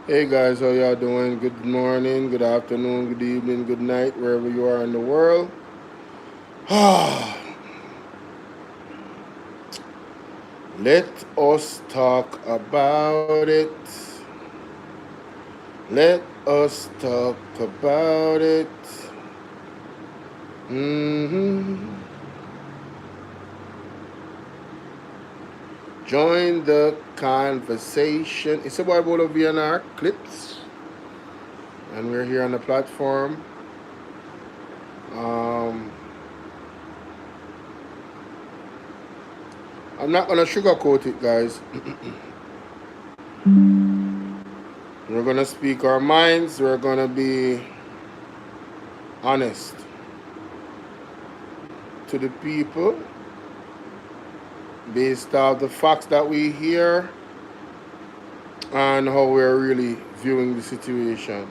Hey guys, how y'all doing? Good morning, good afternoon, good evening, good night, wherever you are in the world. Let us talk about it. Let us talk about it. hmm Join the conversation. It's about Bolo VNR clips, and we're here on the platform. Um, I'm not gonna sugarcoat it, guys. We're gonna speak our minds. We're gonna be honest to the people based off the facts that we hear and how we're really viewing the situation.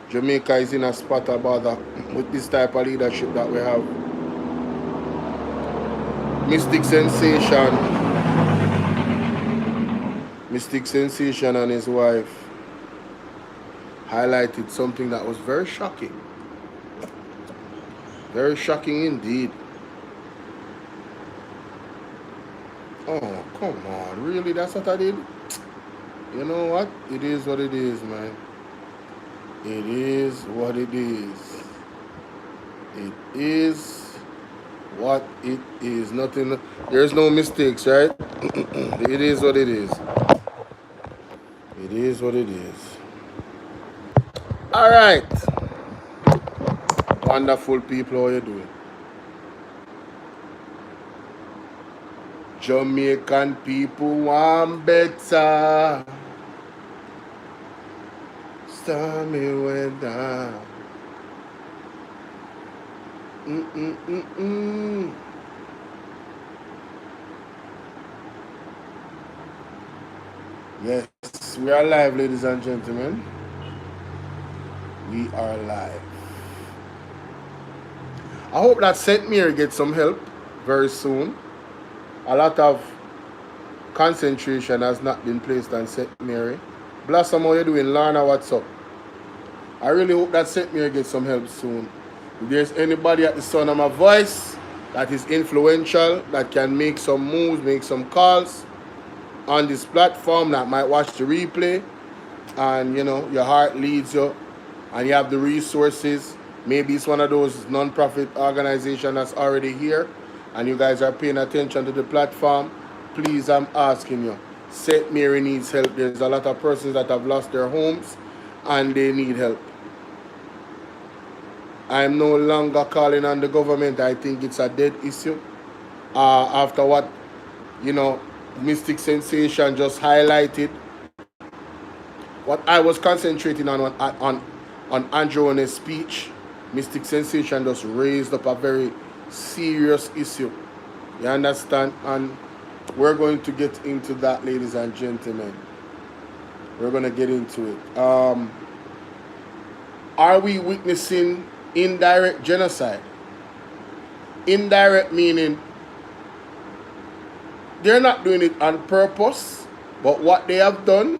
Jamaica is in a spot of bother with this type of leadership that we have. Mystic Sensation and his wife highlighted something that was very shocking. Very shocking indeed. Oh, come on. Really? That's what I did? You know what? It is what it is, man. It is what it is. It is what it is. Nothing. There's no mistakes, right? It is what it is. It is what it is. All right. Wonderful people, how you doing? Jamaican people want better. Stormy weather. Yes, we are live, ladies and gentlemen. We are live. I hope that St. Mary gets some help very soon. A lot of concentration has not been placed on St. Mary. Blossom, how you doing? Lana, what's up? I really hope that St. Mary gets some help soon. If there's anybody at the sound of my voice that is influential, that can make some moves, make some calls on this platform, that might watch the replay, and your heart leads you, and you have the resources. Maybe it's one of those non-profit organizations that's already here, and you guys are paying attention to the platform. Please, I'm asking you, St. Mary needs help. There's a lot of persons that have lost their homes, and they need help. I'm no longer calling on the government. I think it's a dead issue. After what, Mystic Sensation just highlighted, what I was concentrating on Andrew and his speech, Mystic Sensation just raised up a very serious issue. You understand? And we're going to get into that, ladies and gentlemen. We're going to get into it. Are we witnessing indirect genocide? Indirect meaning they're not doing it on purpose, but what they have done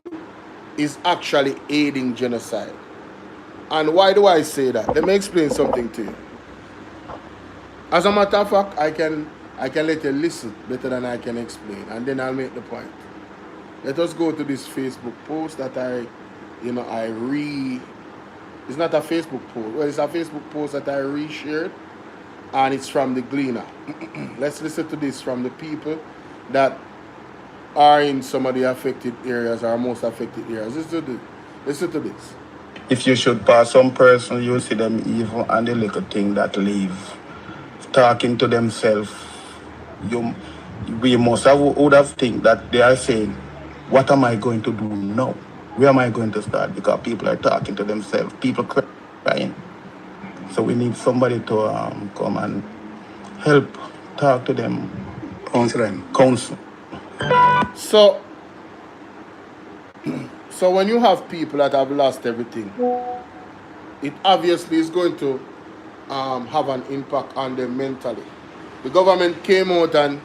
is actually aiding genocide. And why do I say that? Let me explain something to you. As a matter of fact, I can let you listen better than I can explain, and then I'll make the point. Let us go to this Facebook post that it's not a Facebook post. Well, it's a Facebook post that I reshared, and it's from the Gleaner. Let's listen to this from the people that are in some of the affected areas, or most affected areas. Listen to this. If you should pass some person, you see them evil and the little thing that leave, talking to themselves. We would have think that they are saying, what am I going to do now? Where am I going to start? Because people are talking to themselves, people crying. So we need somebody to come and help talk to them, counsel. So when you have people that have lost everything, it obviously is going to have an impact on them mentally. The government came out and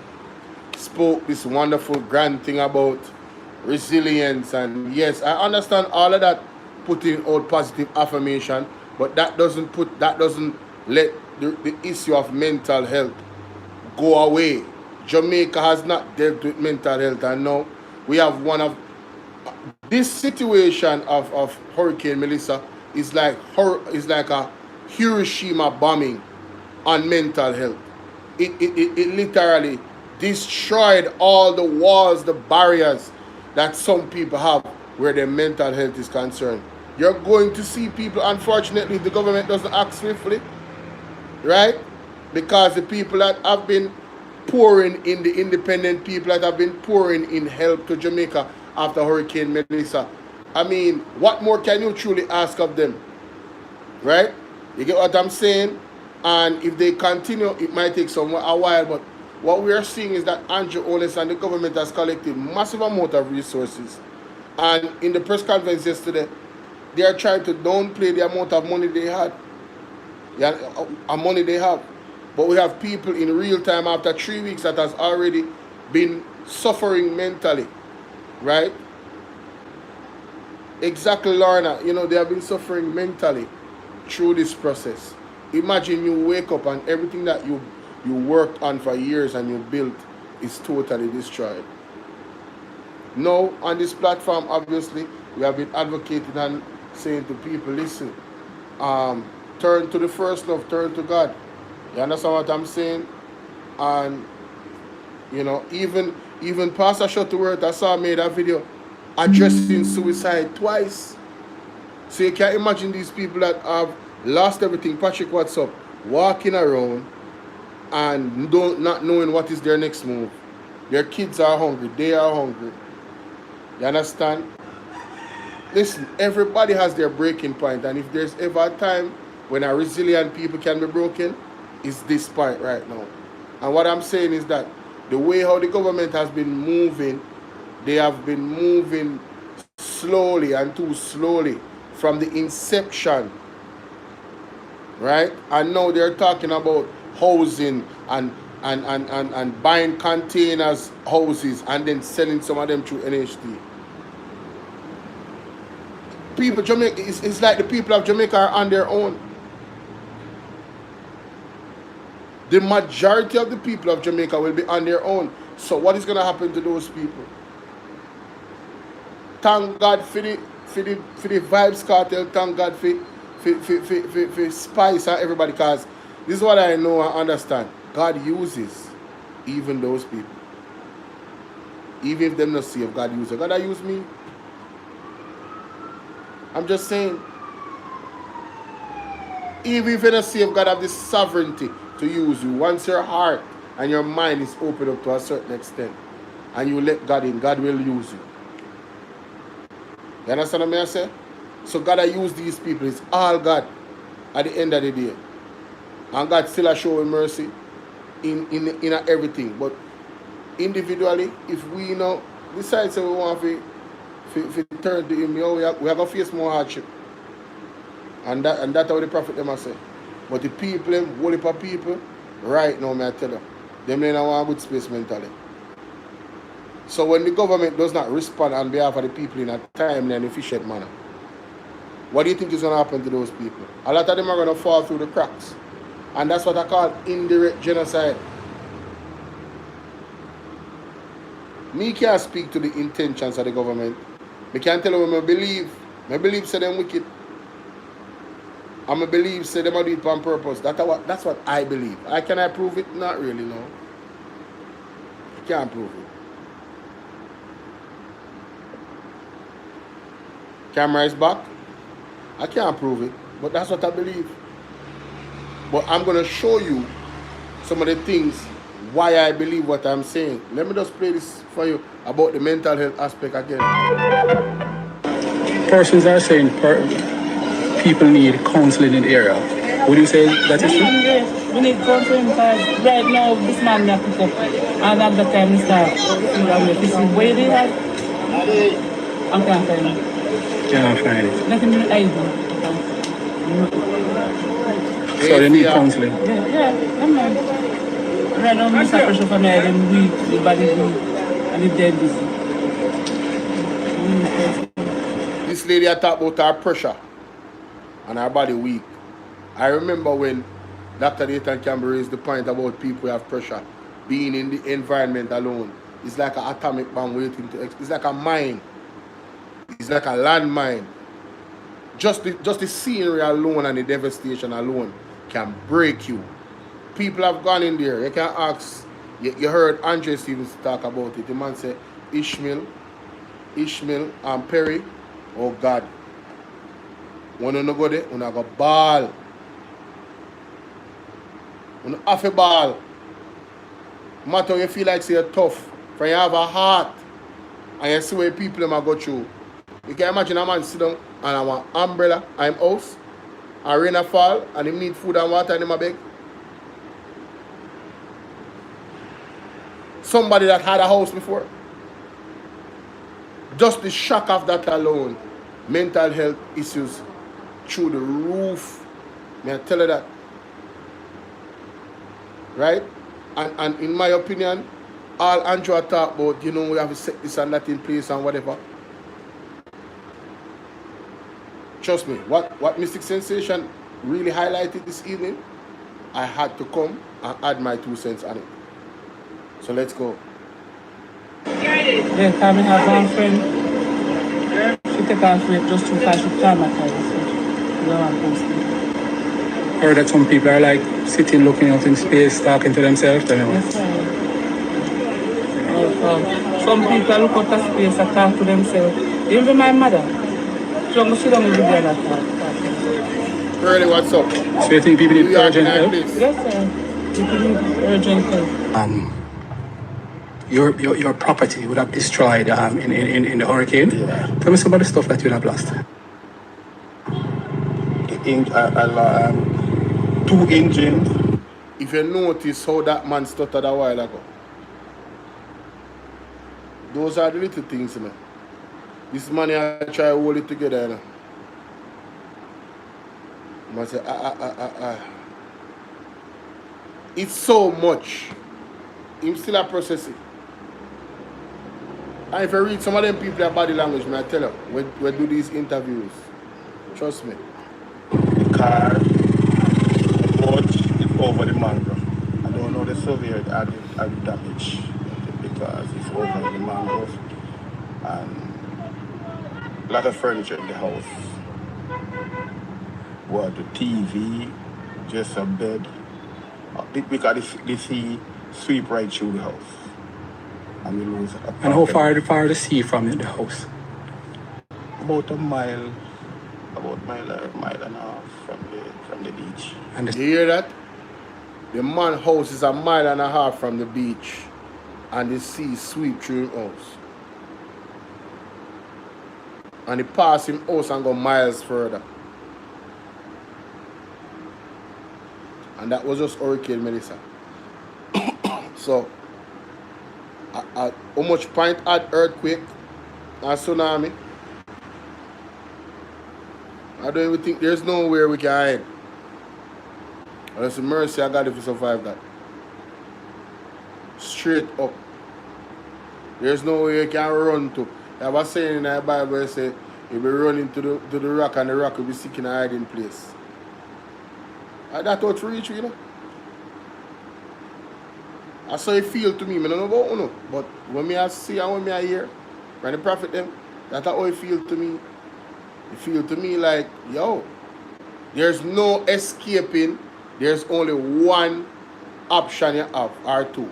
spoke this wonderful grand thing about resilience, and yes, I understand all of that, putting out positive affirmation, but that doesn't let the issue of mental health go away. Jamaica has not dealt with mental health, and now we have one of this situation of Hurricane Melissa is like a Hiroshima bombing on mental health. It literally destroyed all the walls, the barriers that some people have where their mental health is concerned. You're going to see people, unfortunately, if the government doesn't act swiftly, right? Because the people that have been pouring in, the independent people that have been pouring in help to Jamaica after Hurricane Melissa, I mean, what more can you truly ask of them, right? You get what I'm saying? And if they continue, it might take a while, but what we are seeing is that Andrew Holness and the government has collected massive amount of resources. And in the press conference yesterday, they are trying to downplay the amount of money they had. Money they have. But we have people in real time after 3 weeks that has already been suffering mentally, right? Exactly, Lorna. You know, they have been suffering mentally through this process. Imagine you wake up and everything that you worked on for years and you built is totally destroyed. Now, on this platform, obviously, we have been advocating and saying to people, listen, turn to the first love, turn to God. You understand what I'm saying? And, you know, even Pastor Shuttleworth, I saw made a video addressing suicide twice. So you can imagine these people that have lost everything. Patrick, what's up? Walking around and not knowing what is their next move. Their kids are hungry. They are hungry. You understand? Listen, everybody has their breaking point, and if there's ever a time when a resilient people can be broken, it's this point right now. And what I'm saying is that the way how the government has been moving, they have been moving slowly and too slowly from the inception, right? And now they're talking about housing and buying containers houses and then selling some of them through NHT. People, Jamaica, it's like the people of Jamaica are on their own. The majority of the people of Jamaica will be on their own. So what is going to happen to those people? Thank God for the Vibes Cartel. Thank God for Spice and everybody, because this is what I know and understand. God uses even those people. Even if them not see if God uses. God, I use me. I'm just saying. Even if you don't see if God have the sovereignty to use you, once your heart and your mind is open up to a certain extent and you let God in, God will use you. You understand what I say? So God, I use these people. It's all God at the end of the day. And God still a show mercy in everything. But individually, if we decide we want to turn to him, we are going to face more hardship. And that's how the prophet them say. But the people, whole heap of people, right now, I tell you, them don't want a good space mentally. So when the government does not respond on behalf of the people in a timely and efficient manner, what do you think is going to happen to those people? A lot of them are going to fall through the cracks. And that's what I call indirect genocide. Me can't speak to the intentions of the government. I can't tell them what I believe. I believe say them wicked. And I believe say them do it on purpose. That's what I believe. Can I prove it? Not really, no. I can't prove it. Camera is back. I can't prove it, but that's what I believe. But I'm going to show you some of the things why I believe what I'm saying. Let me just play this for you about the mental health aspect again. Persons are saying people need counseling in the area. Would you say that is true? Yes, we need counseling because right now this man not pick up. And at the time he start where they have, I can't find it. Can't find it. Nothing able. So they need counseling. Yeah, I'm not. Right now, Mr. Pressure for me, I'm weak, the body weak, and the dead busy. This lady I talk about her pressure and her body weak. I remember when Dr. Nathan Campbell raised the point about people who have pressure being in the environment alone. It's like an atomic bomb waiting to it's like a mine. It's like a landmine. Just the scenery alone and the devastation alone can break you. People have gone in there. You can ask. You heard Andre Stevens talk about it. The man said, Ishmael and Perry, oh God. When you go there, you go ball. You have a ball. No matter you feel like you're tough, for you have a heart, and you see where people are go through. You can imagine a man sit down and have an umbrella and him house, and rain a fall, and him need food and water and him a beg. Somebody that had a house before. Just the shock of that alone, mental health issues through the roof. May I tell you that? Right? And in my opinion, all Andrew talk about, you know, we have to set this and that in place and whatever. Trust me, what Mystic Sensation really highlighted this evening, I had to come and add my 2 cents on it. So let's go. Yeah, I have one friend. She take off rape just to fight with traumatized. Heard that some people are like sitting looking out in space, talking to themselves. Yes, sir. Some people look out of space and talk to themselves. Even my mother. She don't even do that. Early, what's up? So you think people need urgent help? Yes, sir. People need urgent help. Your property would have destroyed in the hurricane. Yeah. Tell me some about the stuff that you would have lost. 2 engines. If you notice how that man stuttered a while ago, those are the little things, man. This man I try to hold it together, you know. I say, It's so much. Him still a process it. And if you read some of them people their body language, man, I tell you, we do these interviews. Trust me. The car, the boat is over the mangrove. I don't know the surveyor had damage because it's over the mangrove. And a lot of furniture in the house. What, the TV, just a bed. Because the sea sweep right through the house. And we lose a And how far the sea from the house? About a mile and a half from the beach. And You hear that? The man's house is a mile and a half from the beach, and the sea sweep through his house. And he pass him house and go miles further. And that was just Hurricane Melissa. So, how much point had earthquake and tsunami? I don't even think there's nowhere we can hide. Unless the mercy of God if we survive that. Straight up. There's nowhere you can run to. I was saying in the Bible, it said, you'll be running to the rock and the rock will be seeking a hiding place. And that's how to reach you, you know. That's how it feel to me. I don't know about you, but when I see and when I hear from the prophet them, that's how it feel to me. It feel to me like, yo, there's no escaping. There's only one option you have, or two.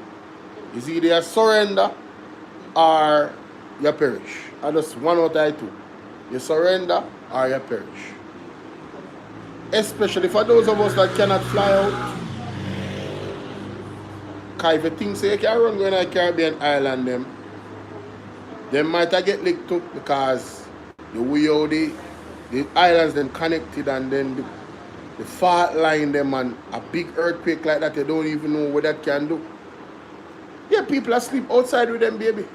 It's either you surrender or you perish. And just one out of two. You surrender or you perish. Especially for those of us that cannot fly out. Because if you think say you can run going to a Caribbean island, them might get licked up because the way how the islands then connected and then the fault line them and a big earthquake like that, you don't even know what that can do. Yeah, people are sleep outside with them, baby.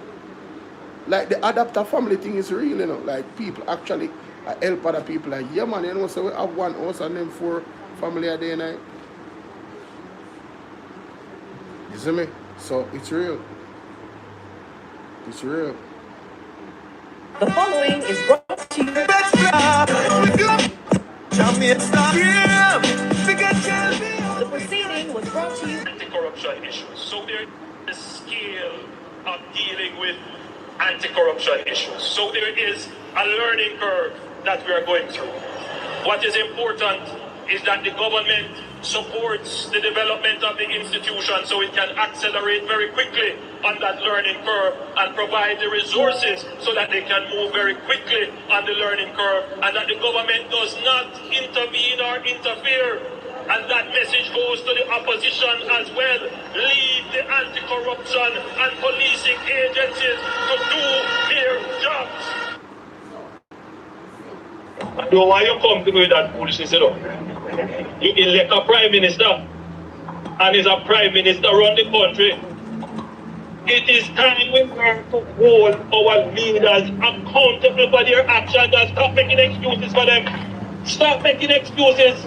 Like the adapter family thing is real, you know. Like people actually help other people. Like, yeah, man, you know, so we have one house and then 4 family a day and night. You see me? So it's real. It's real. The following is brought to you. The proceeding was brought to you. Anti-corruption issues. So there is a scale of dealing with anti-corruption issues. So there is a learning curve that we are going through. What is important is that the government supports the development of the institution so it can accelerate very quickly on that learning curve and provide the resources so that they can move very quickly on the learning curve, and that the government does not intervene or interfere. And that message goes to the opposition as well. Leave the anti-corruption and policing agencies to do their jobs. I don't know why you come to me with that foolishness, you know. You elect a prime minister, and is a prime minister run the country. It is time we learn to hold our leaders accountable for their actions and stop making excuses for them. Stop making excuses.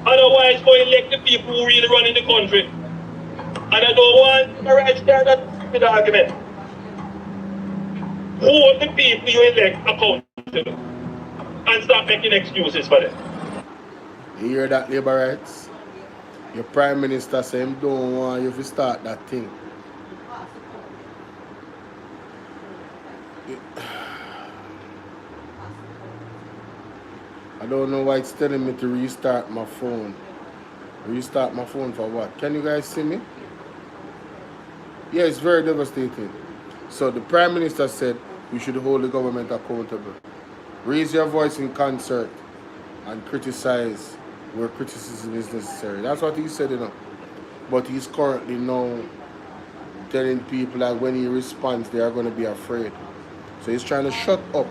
Otherwise, go elect the people who really run in the country. And I don't want to right there that stupid argument. Hold the people you elect accountable and stop making excuses for them. You hear that, Labour Rights? Your Prime Minister say him don't want you to start that thing. I don't know why it's telling me to restart my phone. Restart my phone for what? Can you guys see me? Yeah, it's very devastating. So the Prime Minister said we should hold the government accountable. Raise your voice in concert and criticize where criticism is necessary. That's what he said, you know. But he's currently now telling people that when he responds, they are going to be afraid. So he's trying to shut up.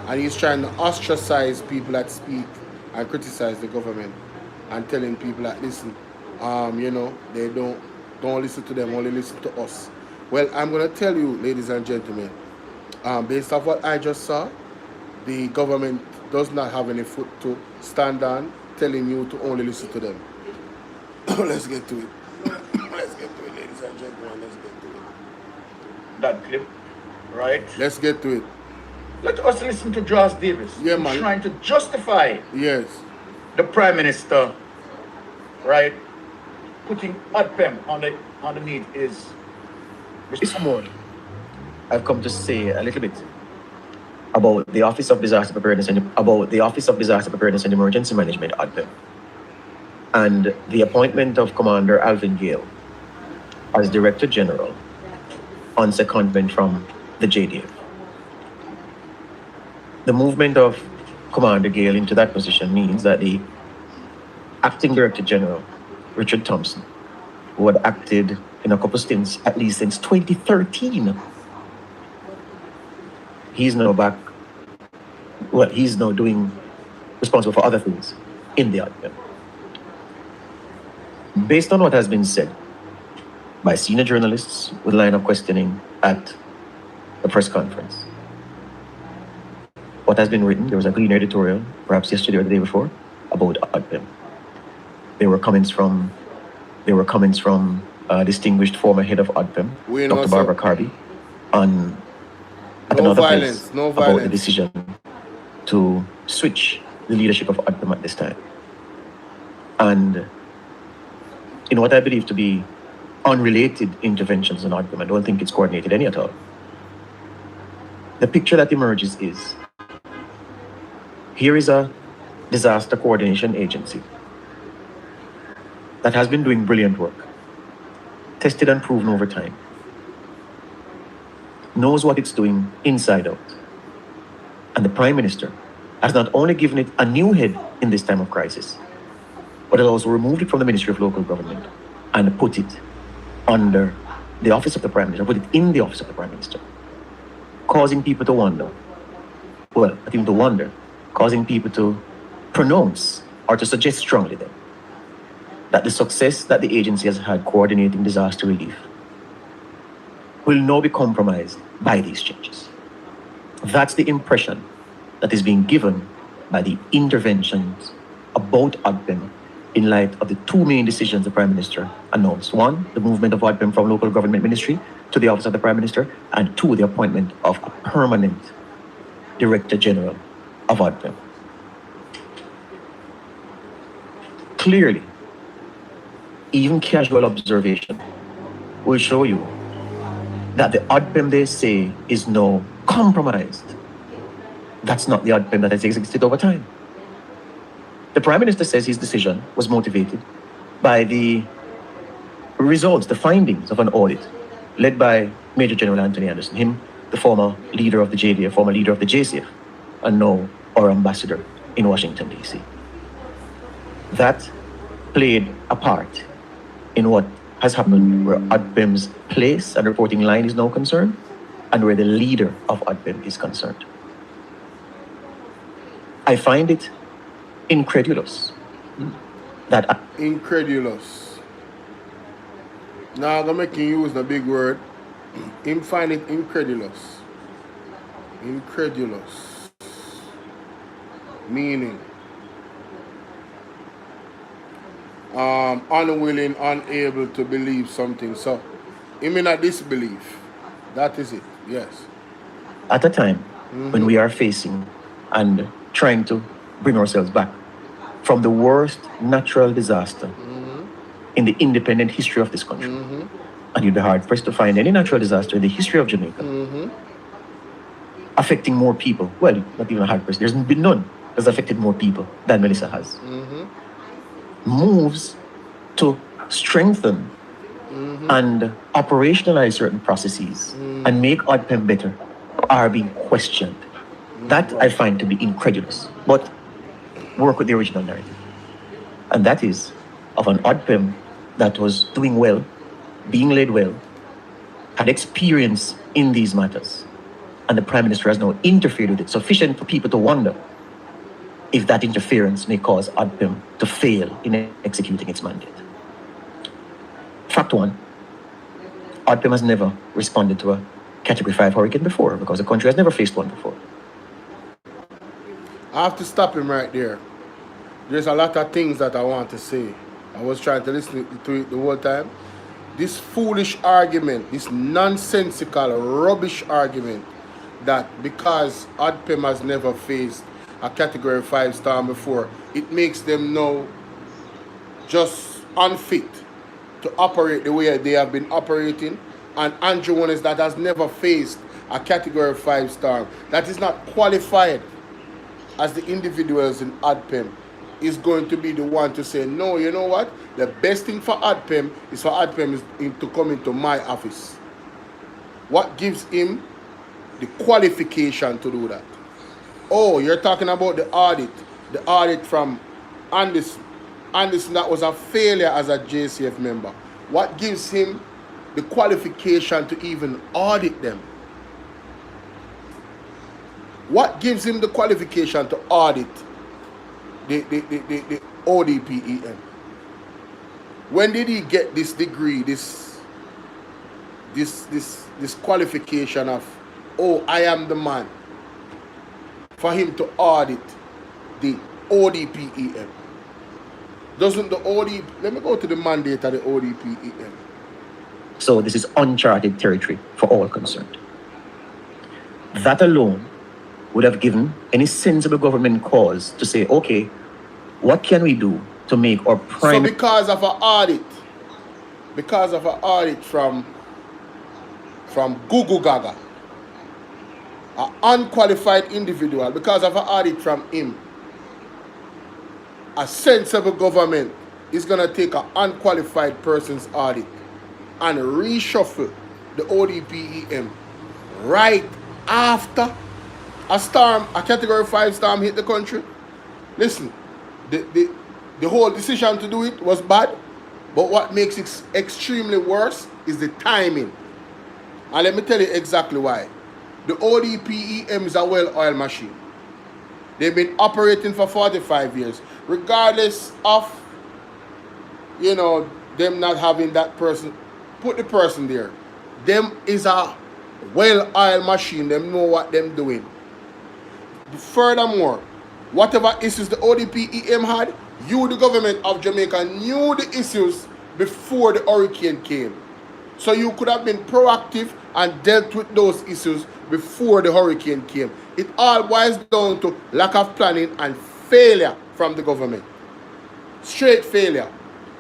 And he's trying to ostracize people that speak and criticize the government. And telling people that, listen, you know, they don't listen to them, only listen to us. Well, I'm going to tell you, ladies and gentlemen, based off what I just saw, the government does not have any foot to stand on, telling you to only listen to them. Let's get to it. Let's get to it, ladies and gentlemen. Let's get to it. That clip, right? Let's get to it. Let us listen to Josh Davis. Yeah, man. Trying to justify Yes. the Prime Minister, right? Putting ADPEM underneath is This morning, I've come to say a little bit about the Office of Disaster Preparedness and Emergency Management ADPEM, and the appointment of Commander Alvin Gale as Director General on secondment from the JDF. The movement of Commander Gale into that position means that the Acting Director General, Richard Thompson, who had acted in a couple stints at least since 2013, he's now back. Well, he's now responsible for other things in the ADPEM. Based on what has been said by senior journalists with line of questioning at the press conference, what has been written, there was a Gleaner editorial, perhaps yesterday or the day before, about ADPEM. There were comments from distinguished former head of ADPEM, Dr. Barbara Carby, on at another place about the decision to switch the leadership of ADPEM at this time. And in what I believe to be unrelated interventions in ADPEM, I don't think it's coordinated any at all. The picture that emerges is, here is a disaster coordination agency that has been doing brilliant work, tested and proven over time, knows what it's doing inside out. And the Prime Minister has not only given it a new head in this time of crisis, but has also removed it from the Ministry of Local Government and put it under the Office of the Prime Minister, put it in the Office of the Prime Minister, causing people to wonder, well, not even to wonder, causing people to pronounce or to suggest strongly then that the success that the agency has had coordinating disaster relief will now be compromised by these changes. That's the impression that is being given by the interventions about ADPEM in light of the two main decisions the Prime Minister announced. One, the movement of ADPEM from local government ministry to the Office of the Prime Minister, and two, the appointment of a permanent Director General of ODPEM. Clearly, even casual observation will show you that the ODPEM they say is now compromised. That's not the ODPEM that has existed over time. The Prime Minister says his decision was motivated by the results, the findings of an audit led by Major General Anthony Anderson, him, the former leader of the JDF, former leader of the JCF, and now our ambassador in Washington, D.C. That played a part in what has happened where ODPEM's place and reporting line is now concerned and where the leader of ODPEM is concerned. I find it incredulous that... Incredulous. Now I'm going to use the big word. Him find it incredulous. Incredulous. Meaning unwilling, unable to believe something. So he may not disbelieve. That is it. Yes. At a time when we are facing and trying to bring ourselves back from the worst natural disaster in the independent history of this country. And you'd be hard pressed to find any natural disaster in the history of Jamaica affecting more people. Well, not even hard pressed. There's been none that's affected more people than Melissa has. Moves to strengthen and operationalize certain processes and make ODPEM better are being questioned. That I find to be incredulous, but work with the original narrative. And that is of an ODPEM that was doing well, being led well, had experience in these matters. And the Prime Minister has now interfered with it, sufficient for people to wonder if that interference may cause ODPEM to fail in executing its mandate. Fact one, ODPEM has never responded to a Category 5 hurricane before because the country has never faced one before. I have to stop him right there. There's a lot of things that I want to say. I was trying to listen to it the whole time. This foolish argument, this nonsensical, rubbish argument that because ODPEM has never faced a Category 5 storm before, it makes them now just unfit to operate the way they have been operating. And Andrew Holness that has never faced a Category 5 storm, that is not qualified as the individuals in ODPEM, is going to be the one to say, no, you know what? The best thing for ODPEM is for ODPEM to come into my office. What gives him the qualification to do that? Oh, you're talking about the audit from Anderson. Anderson that was a failure as a JCF member. What gives him the qualification to even audit them? What gives him the qualification to audit the ODPEM? When did he get this degree, this qualification of, oh, I am the man, for him to audit the ODPEM? Doesn't the let me go to the mandate of the ODPEM. So this is uncharted territory for all concerned. That alone would have given any sensible government cause to say, okay, what can we do to make our prime... So because of an audit from Gugu Gaga, an unqualified individual, because of an audit from him, a sensible government is going to take an unqualified person's audit and reshuffle the ODPEM right after a storm, a Category 5 storm hit the country. Listen, the whole decision to do it was bad, but what makes it extremely worse is the timing. And let me tell you exactly why. The ODPEM is a well-oiled machine. They've been operating for 45 years, regardless of, you know, them not having that person. Put the person there. Them is a well-oiled machine. Them know what them doing. Furthermore, whatever issues the ODPEM had, you, the government of Jamaica, knew the issues before the hurricane came. So you could have been proactive and dealt with those issues before the hurricane came. It all boils down to lack of planning and failure from the government. Straight failure.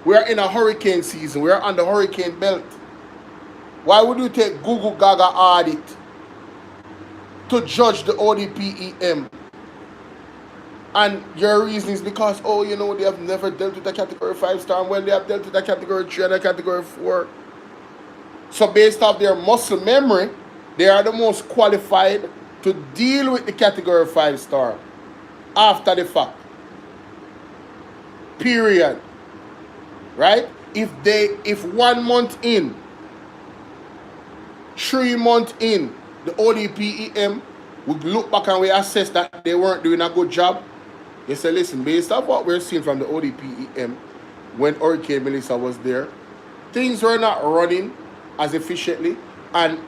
We are in a hurricane season. We are on the hurricane belt. Why would you take Google Gaga audit to judge the ODPEM? And your reason is because, oh, you know, they have never dealt with a category 5 storm. Well, they have dealt with a category 3 and a category 4. So based off their muscle memory, they are the most qualified to deal with the category 5 storm after the fact. Period. Right? If 1 month in, 3 months in, the ODPEM would look back and we assess that they weren't doing a good job, they say, listen, based on what we're seeing from the ODPEM when Hurricane Melissa was there, things were not running as efficiently. And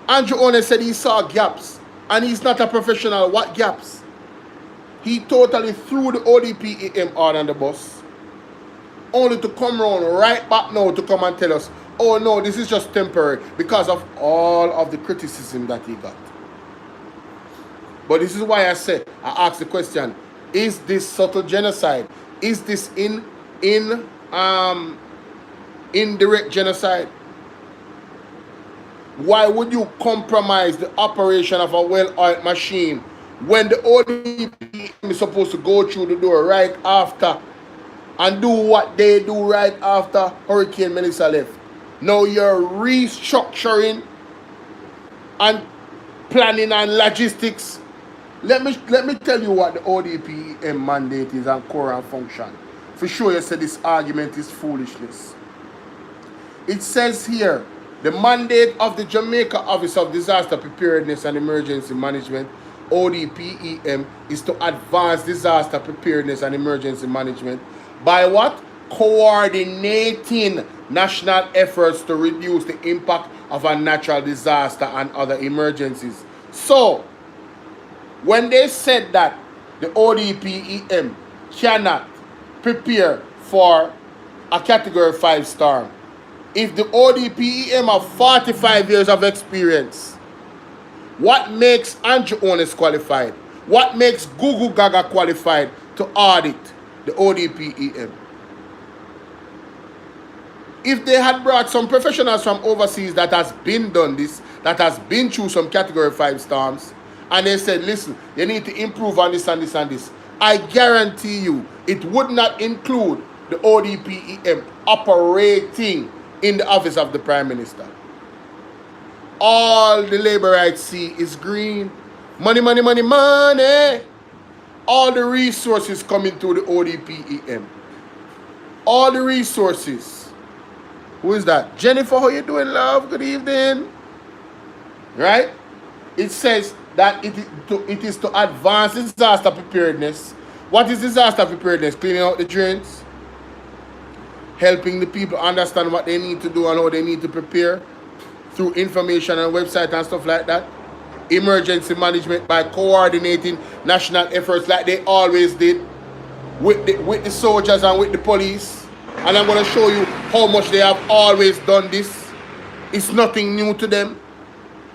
Andrew Holness said he saw gaps. And he's not a professional. What gaps? He totally threw the ODPEM out on the bus, only to come around right back now to come and tell us, oh no, this is just temporary because of all of the criticism that he got. But this is why I said, I asked the question, is this subtle genocide? Is this indirect genocide? Why would you compromise the operation of a well-oiled machine when the ODPEM is supposed to go through the door right after and do what they do right after Hurricane Melissa left? Now you're restructuring and planning and logistics. Let me tell you what the ODPEM mandate is and core and function. For sure you said this argument is foolishness. It says here, the mandate of the Jamaica Office of Disaster Preparedness and Emergency Management, ODPEM, is to advance disaster preparedness and emergency management by what? Coordinating national efforts to reduce the impact of a natural disaster and other emergencies. So, when they said that the ODPEM cannot prepare for a category 5 storm, if the ODPEM have 45 years of experience, what makes Andrew Holness qualified? What makes Google Gaga qualified to audit the ODPEM? If they had brought some professionals from overseas that has been done this, that has been through some category 5 storms, and they said, listen, you need to improve on this and this and this, I guarantee you it would not include the ODPEM operating in the office of the Prime Minister. All the labor rights see is green. Money, money, money, money. All the resources coming to the ODPEM. All the resources. Who is that? Jennifer, how you doing, love? Good evening. Right? It says that it is to advance disaster preparedness. What is disaster preparedness? Cleaning out the drains, helping the people understand what they need to do and how they need to prepare through information and website and stuff like that. Emergency management by coordinating national efforts like they always did with the soldiers and with the police. And I'm going to show you how much they have always done this. It's nothing new to them.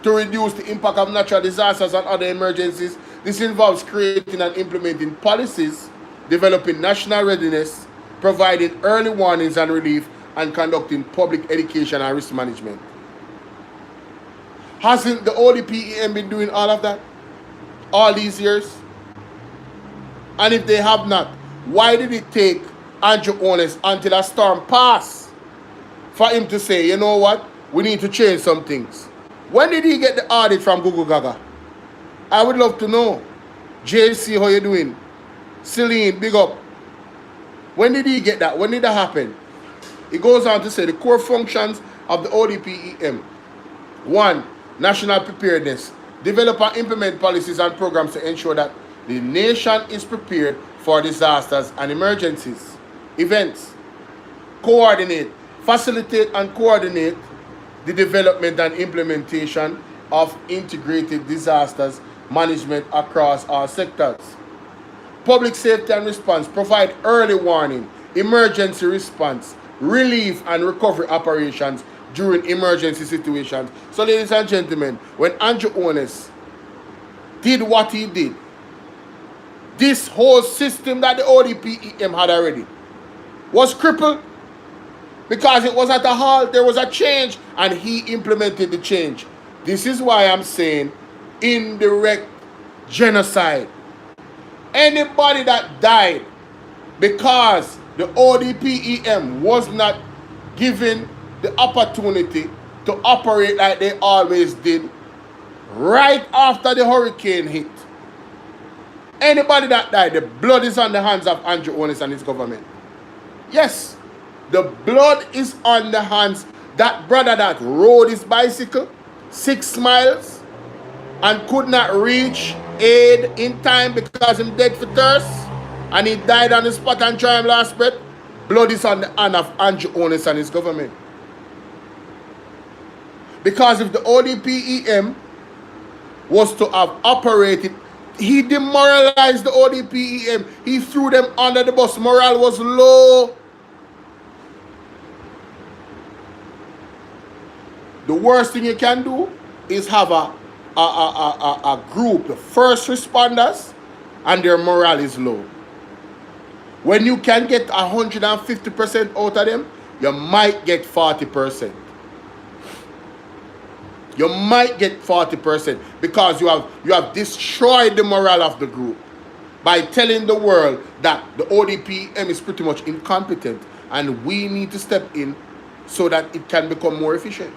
To reduce the impact of natural disasters and other emergencies, this involves creating and implementing policies, developing national readiness, providing early warnings and relief, and conducting public education and risk management. Hasn't the ODPEM been doing all of that all these years? And if they have not, why did it take Andrew Holness until a storm passed for him to say, you know what, we need to change some things? When did he get the audit from Google Gaga? I would love to know. JC, how you doing? Celine, big up. When did he get that? When did that happen? It goes on to say the core functions of the ODPEM. 1. National preparedness. Develop and implement policies and programs to ensure that the nation is prepared for disasters and emergencies. Events. Coordinate. Facilitate and coordinate the development and implementation of integrated disasters management across all sectors. Public safety and response. Provide early warning, emergency response, relief and recovery operations during emergency situations. So ladies and gentlemen, when Andrew Holness did what he did, this whole system that the ODPEM had already was crippled because it was at a halt. There was a change and he implemented the change. This is why I'm saying indirect genocide. Anybody that died because the ODPEM was not given the opportunity to operate like they always did right after the hurricane hit. Anybody that died, the blood is on the hands of Andrew Holness and his government. Yes, the blood is on the hands. That brother that rode his bicycle 6 miles and could not reach aid in time because he's dead for thirst and he died on the spot and tried him last breath. Blood is on the hand of Andrew Holness and his government. Because if the ODPEM was to have operated, he demoralized the ODPEM. He threw them under the bus. Morale was low. The worst thing you can do is have a group, the first responders, and their morale is low. When you can get 150% out of them, you might get 40%. You might get 40% because you have destroyed the morale of the group by telling the world that the ODPEM is pretty much incompetent and we need to step in so that it can become more efficient.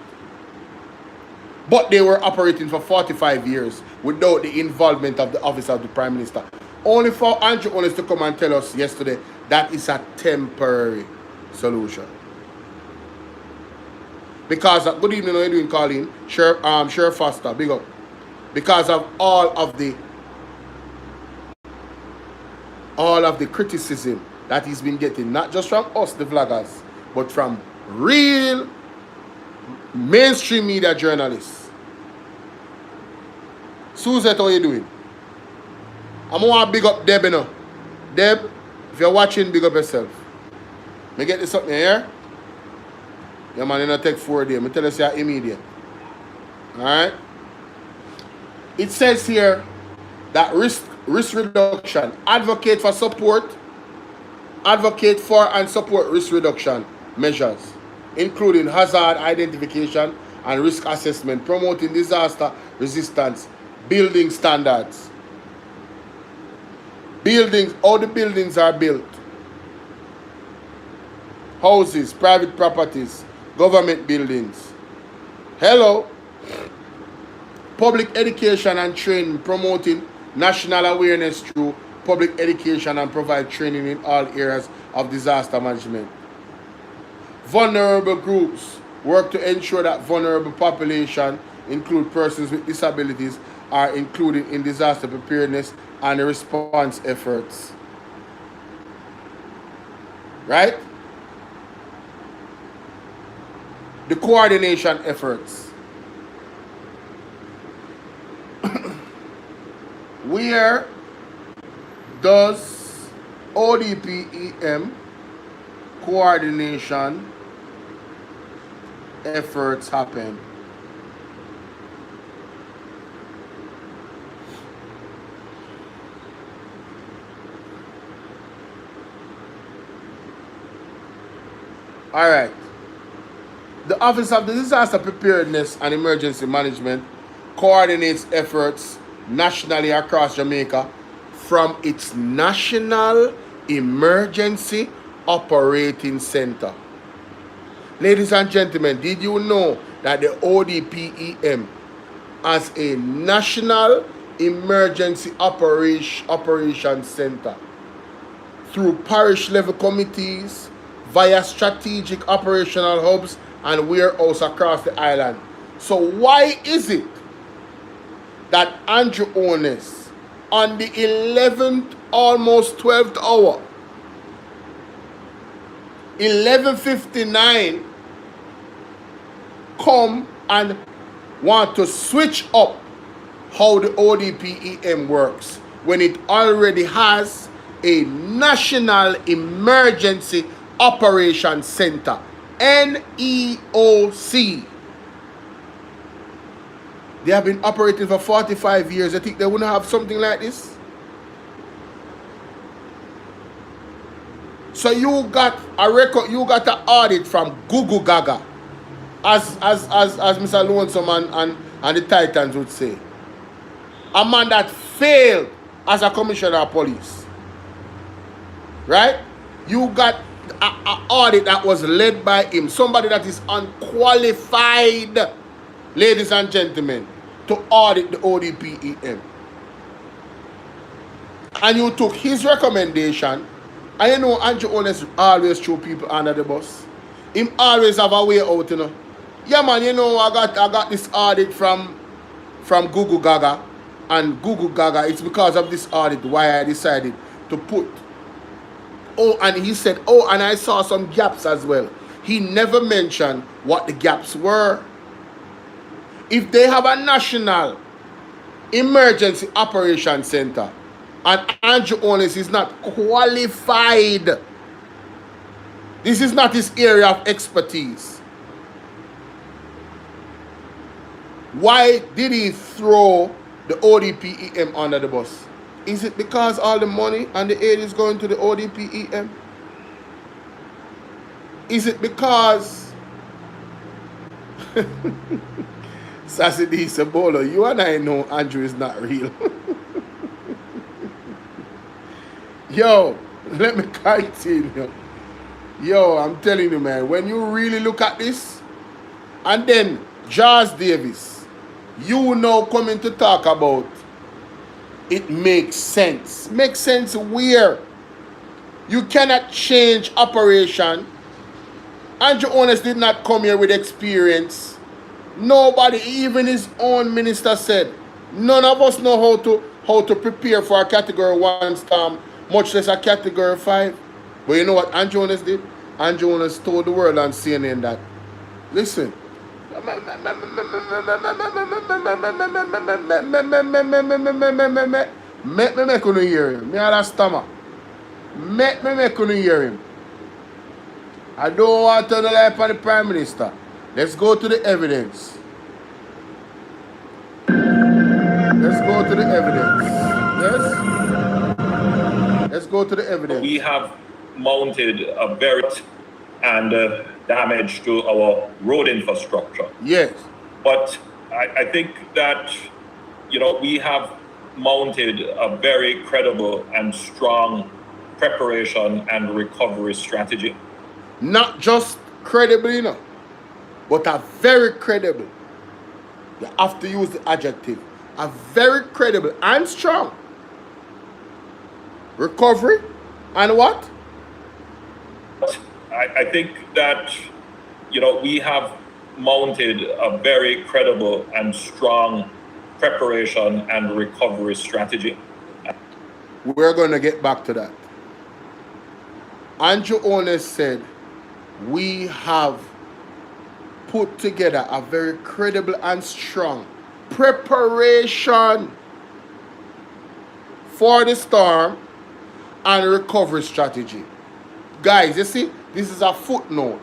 But they were operating for 45 years without the involvement of the office of the Prime Minister. Only for Andrew Holness to come and tell us yesterday that is a temporary solution. Because of, good evening, how are you doing, Colleen? Sheriff Foster, big up. Because of all of the criticism that he's been getting, not just from us, the vloggers, but from real mainstream media journalists. Suzette, how are you doing? I'm going to big up Deb, you know. Deb, if you're watching, big up yourself. Me get this up here. Yeah, man, it'll take 4 days. I tell you, you're immediate. Alright? It says here that risk reduction. Advocate for support. Advocate for and support risk reduction measures, including hazard identification and risk assessment, promoting disaster resistance, building standards. Buildings, all the buildings are built. Houses, private properties, government buildings. Hello. Public education and training, promoting national awareness through public education and provide training in all areas of disaster management. Vulnerable groups work to ensure that vulnerable population, include persons with disabilities, are included in disaster preparedness and response efforts. Right? The coordination efforts. Where does ODPEM coordination efforts happen? All right. The Office of Disaster Preparedness and Emergency Management coordinates efforts nationally across Jamaica from its National Emergency Operating Center. Ladies and gentlemen, did you know that the ODPEM has a National Emergency Operations Center through parish level committees, via strategic operational hubs and warehouse across the island? So why is it that Andrew Holness on the 11th, almost 12th hour, 11:59, come and want to switch up how the ODPEM works when it already has a National Emergency Operations Center NEOC. They have been operating for 45 years. I think they wouldn't have something like this. So you got a record, you got an audit from Google Gaga, as Mr. Lonesome and the Titans would say. A man that failed as a commissioner of police. Right? You got an audit that was led by him. Somebody that is unqualified, ladies and gentlemen, to audit the ODPEM. And you took his recommendation. And you know, Andrew Holness always throw people under the bus. Him always have a way out, you know. Yeah, man, you know, I got this audit from Google Gaga. And Google Gaga, it's because of this audit why I decided to put. Oh, and he said, oh, and I saw some gaps as well. He never mentioned what the gaps were. If they have a national emergency operation center, and Andrew Holness is not qualified, this is not his area of expertise, why did he throw the ODPEM under the bus? Is it because all the money and the aid is going to the ODPEM? Is it because Sassy D said, Bolo, you and I know Andrew is not real. Yo, let me continue. Yo, I'm telling you, man, when you really look at this, and then Charles Davis, you now coming to talk about it makes sense. Makes sense where? You cannot change operation. Andrew Holness did not come here with experience. Nobody, even his own minister said, none of us know how to prepare for a category 1 storm, much less a category 5. But you know what Andrew Holness did? Andrew Holness told the world on CNN that, listen, me couldn't hear him. Me had a stammer. Me couldn't hear him. I don't want to turn the light on the Prime Minister. Let's go to the evidence. Let's go to the evidence. Yes? Let's go to the evidence. We have mounted a very damage to our road infrastructure. Yes. But I think that, you know, we have mounted a very credible and strong preparation and recovery strategy. Not just credible, you know, but a very credible. You have to use the adjective. A very credible and strong recovery and what? I think that, you know, we have mounted a very credible and strong preparation and recovery strategy. We're going to get back to that. Andrew Holness said, we have put together a very credible and strong preparation for the storm and recovery strategy. Guys, you see, this is a footnote.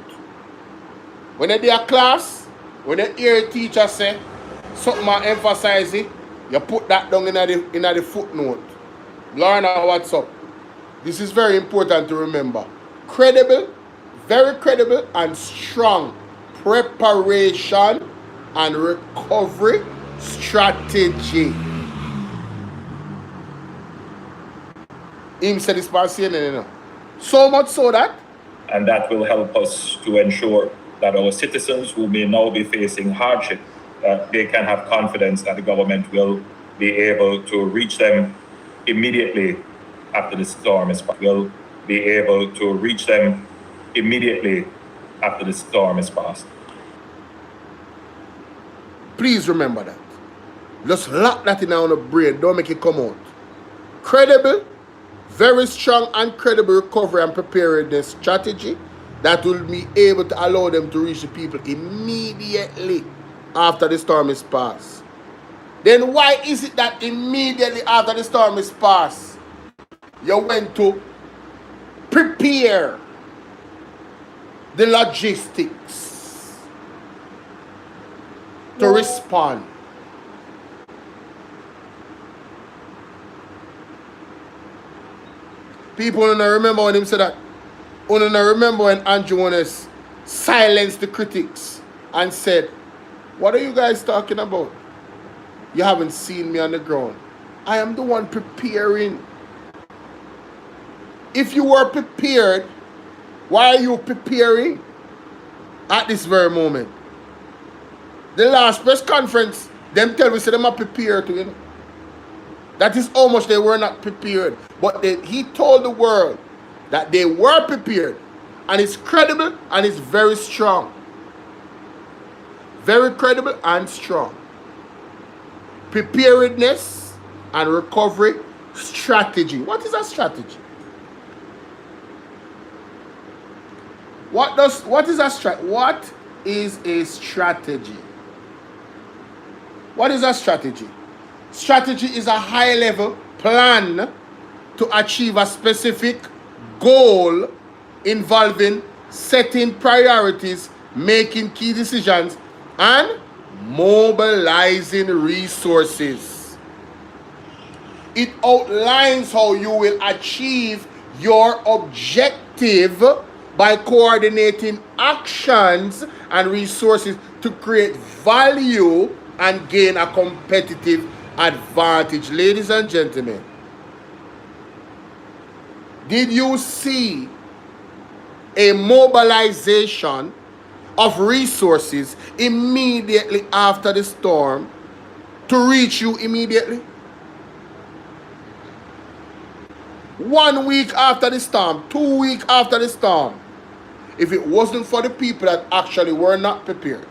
When they do a class, when they hear a teacher say something and emphasize it, you put that down in the footnote. Lorna, what's up? This is very important to remember. Credible, very credible and strong preparation and recovery strategy. Him said this by CNN, you know. So much so that, and that will help us to ensure that our citizens who may now be facing hardship, they can have confidence that the government will be able to reach them immediately after the storm is passed. Will be able to reach them immediately after the storm is passed. Please remember that. Just lock that in on the brain. Don't make it come out. Credible, very strong and credible recovery and preparedness strategy that will be able to allow them to reach the people immediately after the storm is passed. Then why is it that immediately after the storm is passed, you went to prepare the logistics to respond. People don't remember when him said that. Don't remember when Andrew Holness silenced the critics and said, what are you guys talking about? You haven't seen me on the ground. I am the one preparing. If you were prepared, why are you preparing at this very moment? The last press conference, them tell me, say them are prepared to, you know. That is how much they were not prepared. But he told the world that they were prepared. And it's credible and it's very strong. Very credible and strong. Preparedness and recovery strategy. What is a strategy? What is a strategy? What is a strategy? What is a strategy? Strategy is a high-level plan to achieve a specific goal involving setting priorities, making key decisions, and mobilizing resources. It outlines how you will achieve your objective by coordinating actions and resources to create value and gain a competitive advantage. Ladies and gentlemen, did you see a mobilization of resources immediately after the storm to reach you immediately? 1 week after the storm, 2 weeks after the storm, if it wasn't for the people that actually were not prepared.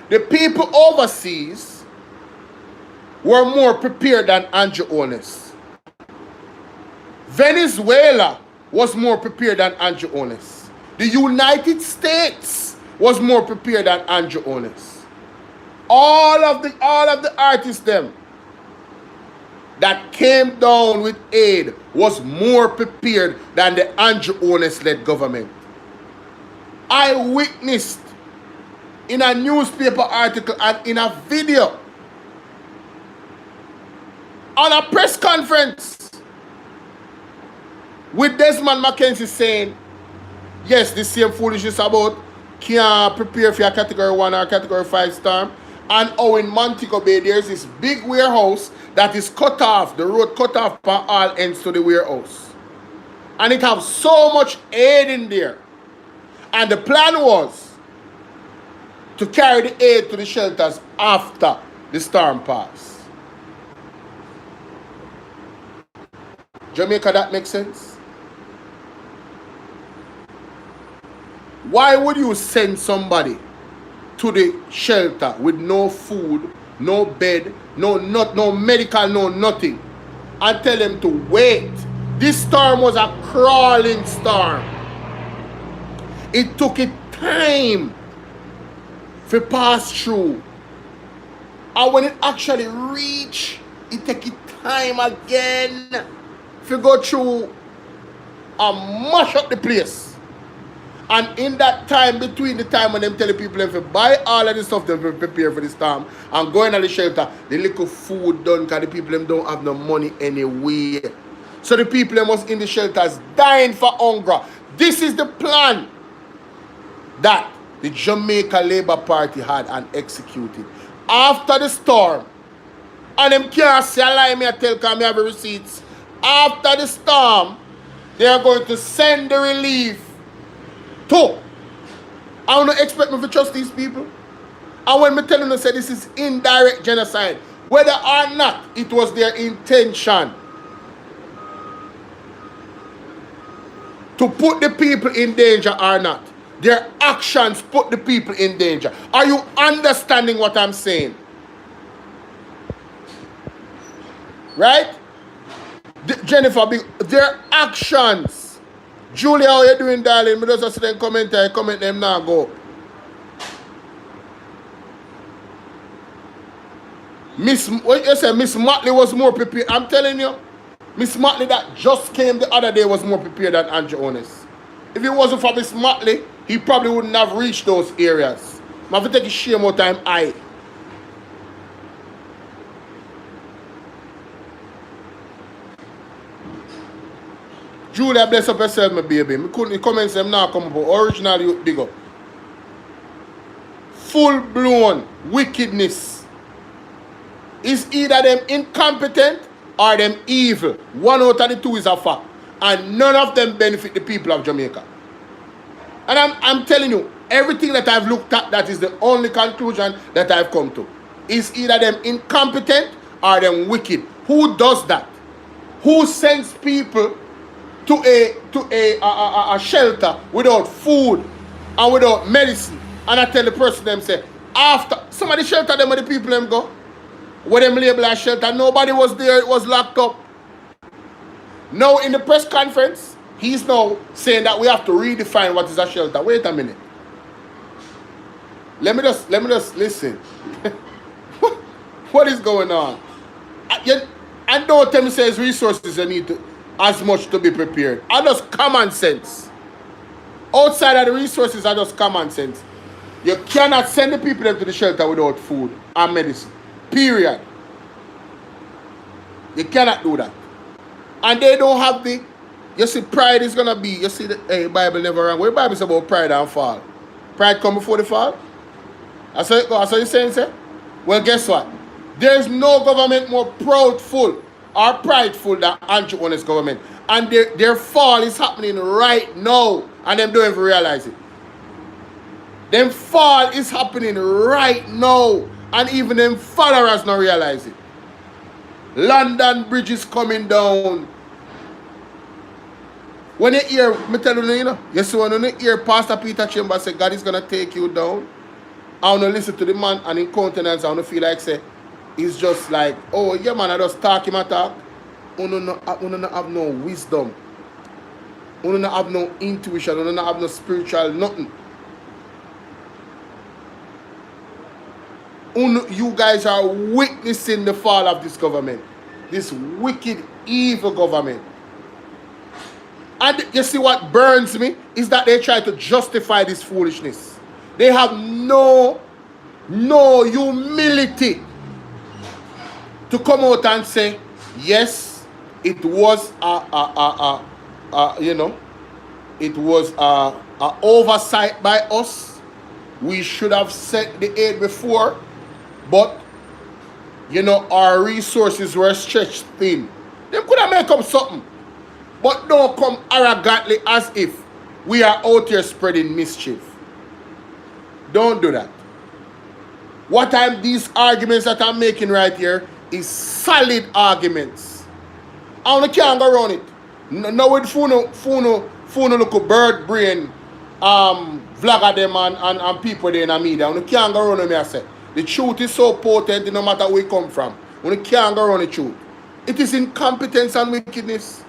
The people overseas were more prepared than Andrew Holness. Venezuela was more prepared than Andrew Holness. The United States was more prepared than Andrew Holness. All of the artists them that came down with aid was more prepared than the Andrew Holness-led government. I witnessed in a newspaper article and in a video on a press conference with Desmond Mackenzie saying, yes, the same foolishness about can't prepare for a category 1 or category 5 storm. And how in Montego Bay there's this big warehouse that is cut off, the road cut off by all ends to the warehouse. And it has so much aid in there. And the plan was to carry the aid to the shelters after the storm passed. Jamaica, that makes sense? Why would you send somebody to the shelter with no food, no bed, no medical, no nothing, and tell them to wait? This storm was a crawling storm. It took it time to pass through. And when it actually reached, it take it time again to go through and mash up the place. And in that time, between the time when them tell the people them to buy all of the stuff them prepare for the storm and going to the shelter, the little food done because the people them don't have no money anyway. So the people them was in the shelters dying for hunger. This is the plan that the Jamaica Labour Party had and executed. After the storm, and them can't say a lie, me I tell because I have the receipts. After the storm, they are going to send the relief to. I don't expect me to trust these people. And when me telling them say this is indirect genocide, whether or not it was their intention to put the people in danger or not, their actions put the people in danger. Are you understanding what I'm saying? Right? Jennifer, their actions. Julia, how you doing, darling? Me just see them comment them now go. What you say, Miss Motley was more prepared. I'm telling you, Miss Motley that just came the other day was more prepared than Andrew Holness. If it wasn't for Miss Motley, he probably wouldn't have reached those areas. I have to take a shame out time I. Julia, bless up yourself, my baby. Me couldn't comments them now come up. Original you dig up. Full-blown wickedness. Is either them incompetent or them evil. One out of the two is a fact. And none of them benefit the people of Jamaica. And I'm telling you, everything that I've looked at, that is the only conclusion that I've come to. Is either them incompetent or them wicked. Who does that? Who sends people to a shelter without food and without medicine? And I tell the person them say, after somebody shelter them, where the people them go, where them label as shelter, nobody was there, it was locked up. Now in the press conference, he's now saying that we have to redefine what is a shelter. Wait a minute. Let me just listen. What is going on? And don't tell me says resources you need to as much to be prepared. I just common sense. Outside of the resources are just common sense. You cannot send the people into the shelter without food and medicine. Period. You cannot do that. And they don't have the, you see, pride is going to be, you see, the Bible never wrong. What the Bible is about pride and fall? Pride come before the fall? That's what you're saying, sir? Well, guess what? There's no government more proudful or prideful than Andrew Holness government. And their fall is happening right now. And them don't even realize it. Them fall is happening right now. And even them followers don't realize it. London Bridge is coming down. When you hear, me tell you, you see when you hear Pastor Peter Chambers say God is going to take you down, I want to listen to the man and in countenance, I want to feel like say, it's just like, oh yeah man, I just talk him a talk. You don't have no wisdom. You don't have no intuition. You don't have no spiritual nothing. You guys are witnessing the fall of this government. This wicked, evil government. And you see what burns me is that they try to justify this foolishness. They have no humility to come out and say, yes, it was it was a oversight by us. We should have sent the aid before, but our resources were stretched thin. They could have made up something, but don't come arrogantly as if we are out here spreading mischief. Don't do that. These arguments that I'm making right here is solid arguments. I only can't go around it. No with phone look bird brain vlogger them and people there in the media. You can't go around me. I say the truth is so potent no matter where it come from. You can't go around the truth. It is incompetence and wickedness.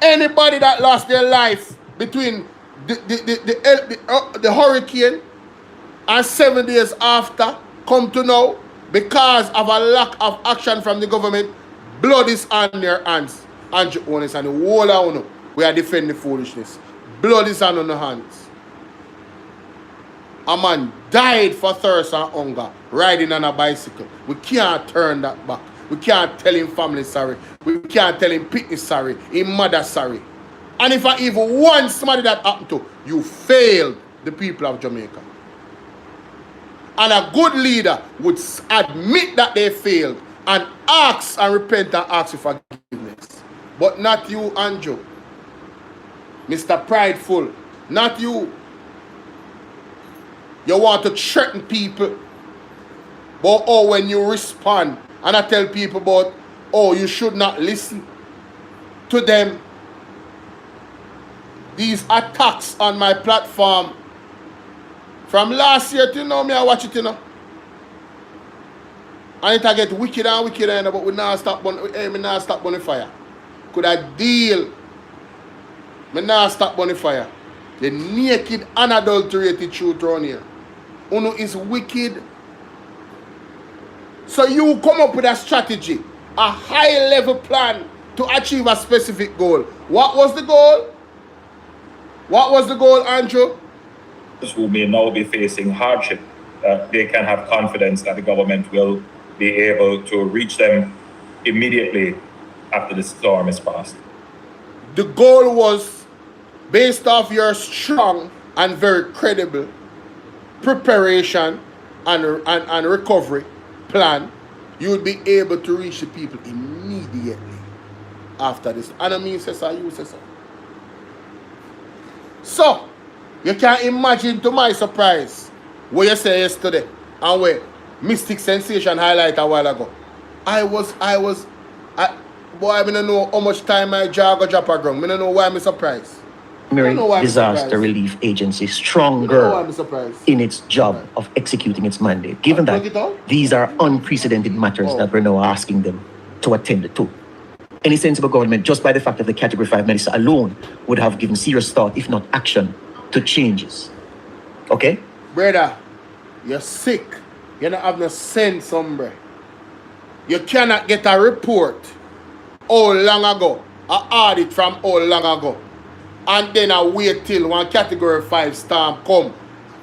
Anybody that lost their life between the hurricane and 7 days after come to know because of a lack of action from the government, blood is on their hands. Andrew Holness and the whole of we are defending foolishness. Blood is on our hands. A man died for thirst and hunger riding on a bicycle. We can't turn that back. We can't tell him family sorry. We can't tell him pitney sorry. His mother sorry. And if I even want somebody that happened to, you failed the people of Jamaica. And a good leader would admit that they failed and ask and repent and ask for forgiveness. But not you, Andrew. Mr. Prideful. Not you. You want to threaten people. But when you respond, and I tell people about, you should not listen to them. These attacks on my platform from last year till now, I watch it, And it get wicked and wicked, but we now stop burning fire. Could I deal? Me now stop burning fire. The naked, unadulterated truth around here. Uno is wicked. So you come up with a strategy, a high-level plan to achieve a specific goal. What was the goal? What was the goal, Andrew? Who may now be facing hardship, they can have confidence that the government will be able to reach them immediately after the storm is passed. The goal was based off your strong and very credible preparation and recovery plan. You would be able to reach the people immediately after this. And I mean, say so, you say so. So, you can imagine to my surprise what you said yesterday and where Mystic Sensation highlight a while ago. Boy, I don't know how much time my jaw go drop a ground. I don't know why I'm surprised. Disaster Relief Agency stronger in its job of executing its mandate, given that these are unprecedented matters that we're now asking them to attend to. Any sensible government, just by the fact of the Category 5 medicine alone, would have given serious thought, if not action, to changes. Okay? Brother, you're sick. You don't have no sense, hombre. You cannot get a report how long ago, an audit from how long ago, and then I wait till one Category 5 storm come,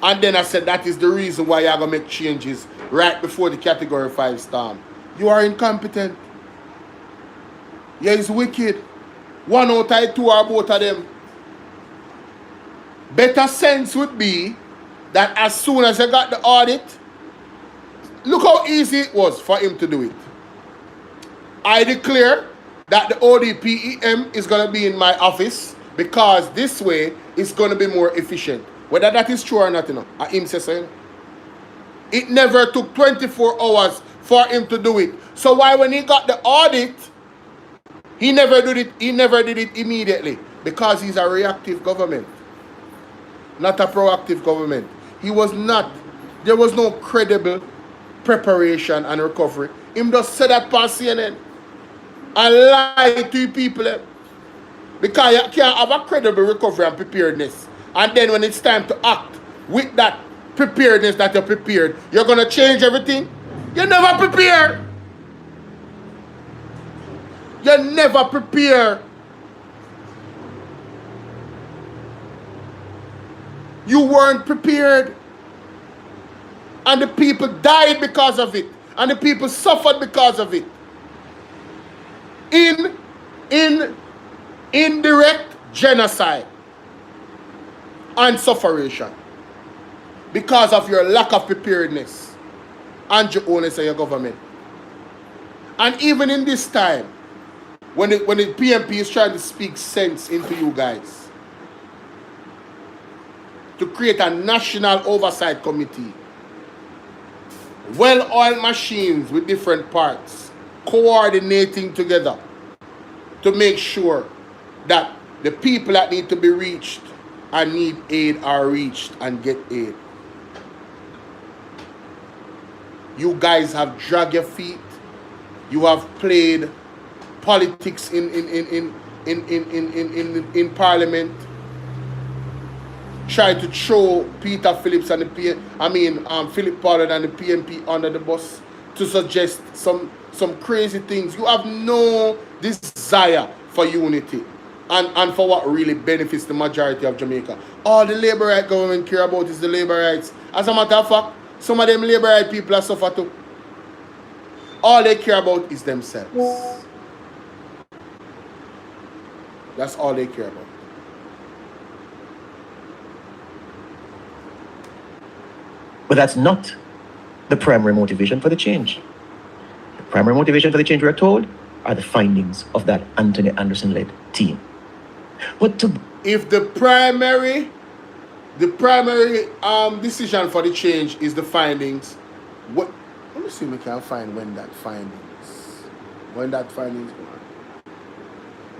and then I said that is the reason why you're going to make changes right before the Category 5 storm. You are incompetent. Yeah, it's wicked. One out of two or both of them. Better sense would be that as soon as I got the audit, look how easy it was for him to do it. I declare that the ODPEM is going to be in my office because this way it's going to be more efficient. Whether that is true or not, you know, him says so. It never took 24 hours for him to do it. So why when he got the audit, he never did it immediately? Because he's a reactive government, not a proactive government. He was not. There was no credible preparation and recovery. Him just said that past CNN and lie to people. Because you can't have a credible recovery and preparedness. And then when it's time to act with that preparedness that you're prepared, you're going to change everything. You never prepare. You never prepare. You weren't prepared. And the people died because of it. And the people suffered because of it. Indirect genocide and sufferation. Because of your lack of preparedness and your owners and your government. And even in this time, when the PMP is trying to speak sense into you guys, to create a national oversight committee, well-oiled machines with different parts, coordinating together to make sure that the people that need to be reached and need aid are reached and get aid. You guys have dragged your feet. You have played politics in Parliament. Tried to throw Peter Phillips and Philip Pollard and the PMP under the bus to suggest some crazy things. You have no desire for unity and for what really benefits the majority of Jamaica. All the labor right government care about is the labor rights. As a matter of fact, some of them labor right people are suffer too. All they care about is themselves. That's all they care about. But that's not the primary motivation for the change. The primary motivation for the change, we are told, are the findings of that Anthony Anderson-led team. If the primary decision for the change is the findings, let me see if we can find when that findings go on.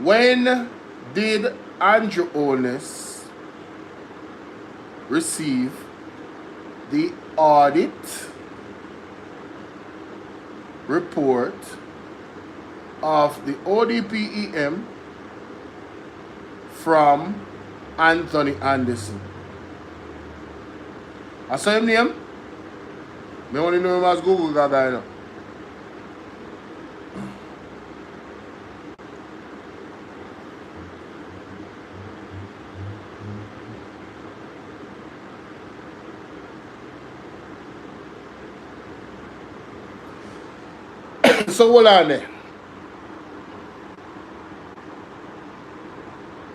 When did Andrew Holness receive the audit report of the ODPEM from Anthony Anderson? I saw him name. I only know him as Google that guy now. So hold on there.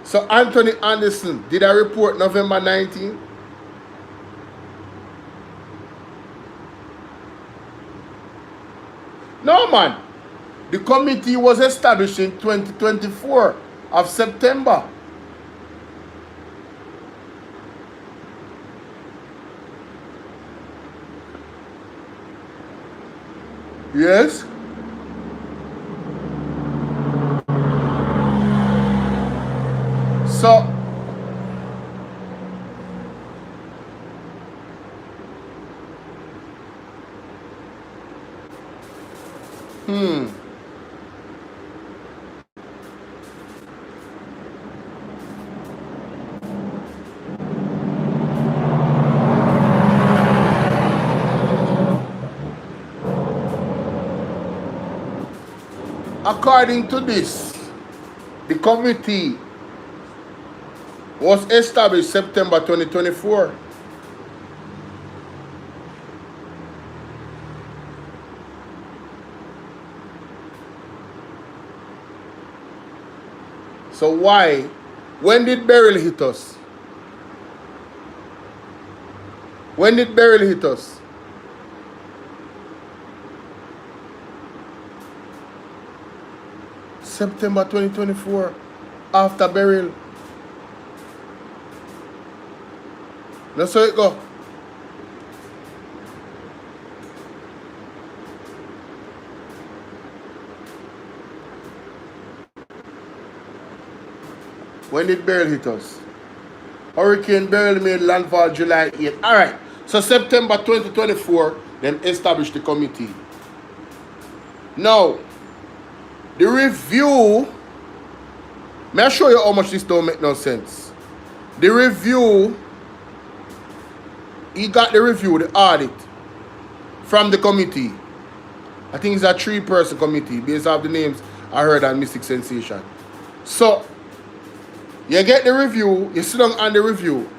So Anthony Anderson, did I report November 19? No, man. The committee was established in 2024 of September. Yes? So, according to this, the committee was established September 2024. So why? When did Beryl hit us? When did Beryl hit us? September 2024, after Beryl. That's how it go. When did Beryl hit us? Hurricane Beryl made landfall July 8th. Alright, so September 2024, then established the committee. Now, the review, may I show you how much this don't make no sense. The review, he got the review, the audit, from the committee. I think it's a 3-person committee, based off the names I heard on Mystic Sensation. So, you get the review, you sit down on the review,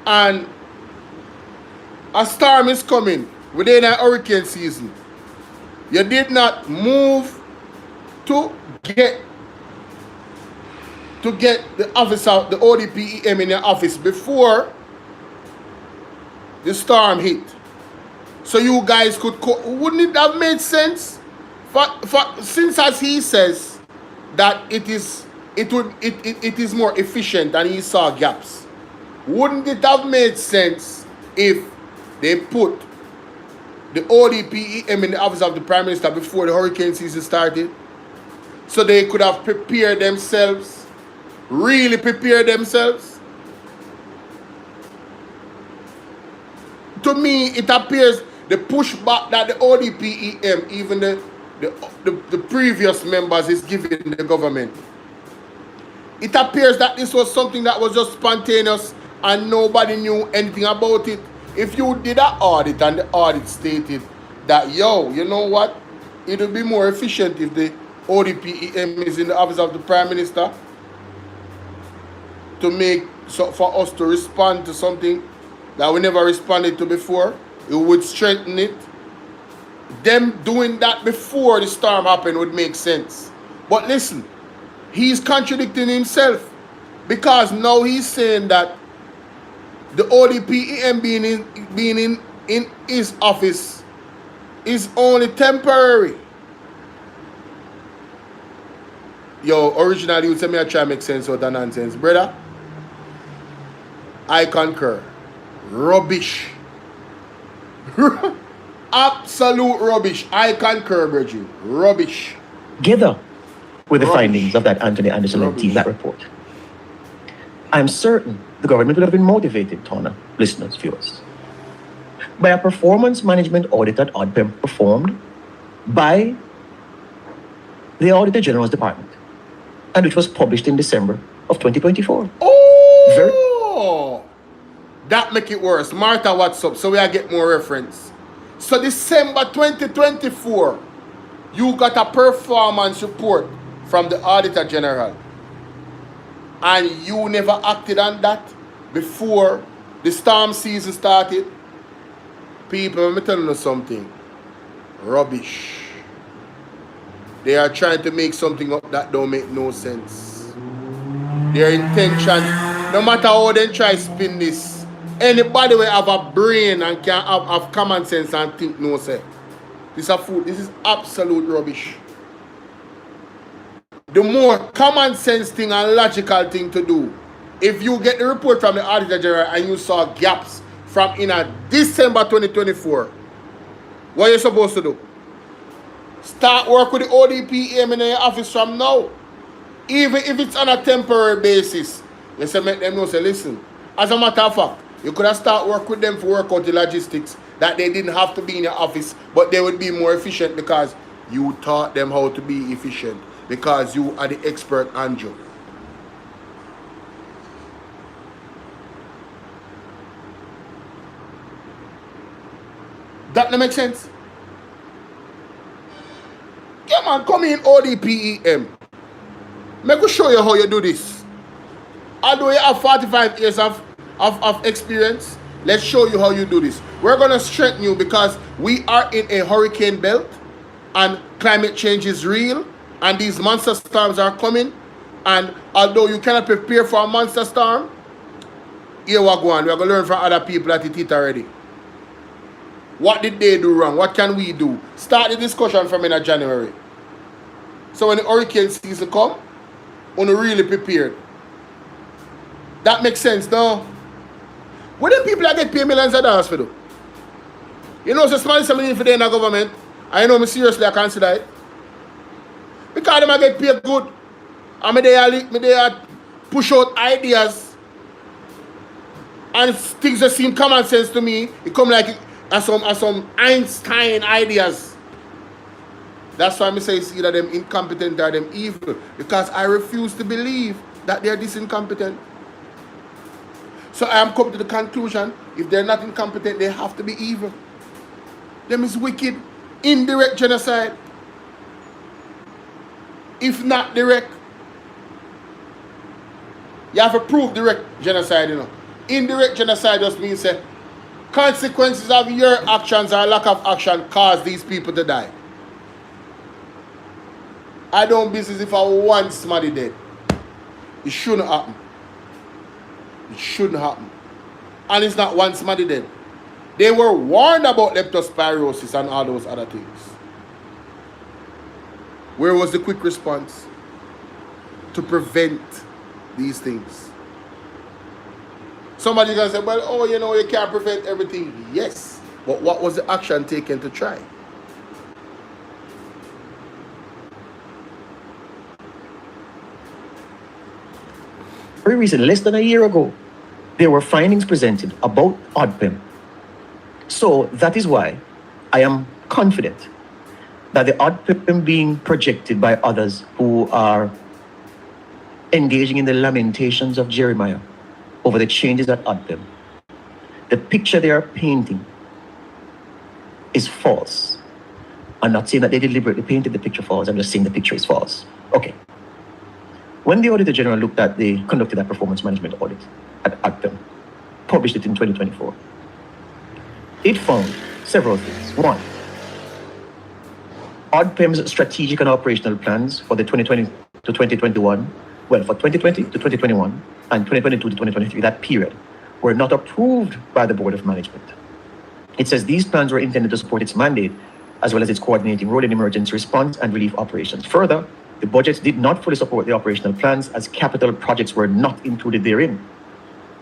and a storm is coming within a hurricane season. You did not move to get the officer, the ODPEM in your office before the storm hit. So you guys could, wouldn't it have made sense? Since as he says that it is more efficient and he saw gaps, wouldn't it have made sense if they put the ODPEM in the office of the Prime Minister before the hurricane season started? So they could have prepared themselves, really prepared themselves. To me, it appears the pushback that the ODPEM, even the previous members, is giving the government. It appears that this was something that was just spontaneous and nobody knew anything about it. If you did an audit and the audit stated that, yo, you know what, it would be more efficient if the ODPEM is in the office of the Prime Minister for us to respond to something that we never responded to before, it would strengthen it. Them doing that before the storm happened would make sense. But listen, he's contradicting himself, because now he's saying that the ODPEM being in his office is only temporary. Yo, originally you tell me I try to make sense out of nonsense, brother. I concur. Rubbish. Absolute rubbish. I concur, Bridget. Rubbish. Together with the findings of that Anthony Anderson and team, that report, I'm certain the government would have been motivated, Tona, listeners, viewers, by a performance management audit that ODPEM performed by the Auditor General's Department, and which was published in December of 2024. Oh! That make it worse. Martha, what's up? So we are get more reference. So December 2024, you got a performance report from the Auditor General, and you never acted on that before the storm season started. People, let me tell you something. Rubbish. They are trying to make something up that don't make no sense. Their intention, no matter how they try to spin this, anybody will have a brain and can have common sense and think no say. This is a fool. This is absolute rubbish. The more common sense thing and logical thing to do, if you get the report from the Auditor General and you saw gaps from in a December 2024, what are you supposed to do? Start work with the ODPM in your office from now. Even if it's on a temporary basis. You say make them know, say listen, as a matter of fact, you could have started work with them for work out the logistics that they didn't have to be in your office, but they would be more efficient because you taught them how to be efficient, because you are the expert Andrew. That don't make sense? Yeah man, come in ODPEM. Make me show you how you do this. Although you have 45 years of experience, let's show you how you do this. We're going to strengthen you because we are in a hurricane belt and climate change is real and these monster storms are coming. And although you cannot prepare for a monster storm, here we go on. We're going to learn from other people that it already. What did they do wrong? What can we do? Start the discussion from in January. So when the hurricane season come, we're really prepared. That makes sense, no? What do people that get paid millions of dollars for do? You know, so small something for the government. I know me seriously I consider it. Because them I get paid good. And they push out ideas. And things that seem common sense to me. It come like as some Einstein ideas. That's why I say it's either them incompetent or them evil. Because I refuse to believe that they're this incompetent. So I am come to the conclusion, if they're not incompetent, they have to be evil. Them is wicked, indirect genocide. If not direct. You have to prove direct genocide, you know. Indirect genocide just means that consequences of your actions or lack of action cause these people to die. I don't business if I want somebody dead. It shouldn't happen. It shouldn't happen. And it's not one somebody dead. They were warned about leptospirosis and all those other things. Where was the quick response to prevent these things? Somebody can say, well, oh, you know, you can't prevent everything. Yes. But what was the action taken to try? Very recently, less than a year ago, there were findings presented about ODPEM. So that is why I am confident that the ODPEM being projected by others who are engaging in the lamentations of Jeremiah over the changes at ODPEM, the picture they are painting is false. I'm not saying that they deliberately painted the picture false, I'm just saying the picture is false. Okay. When the Auditor General conducted that performance management audit at ODPEM, published it in 2024, it found several things. One, ODPEM's strategic and operational plans for the 2020 to 2021, well, for 2020 to 2021 and 2022 to 2023, that period, were not approved by the Board of Management. It says these plans were intended to support its mandate, as well as its coordinating role in emergency response and relief operations. Further, the budgets did not fully support the operational plans as capital projects were not included therein.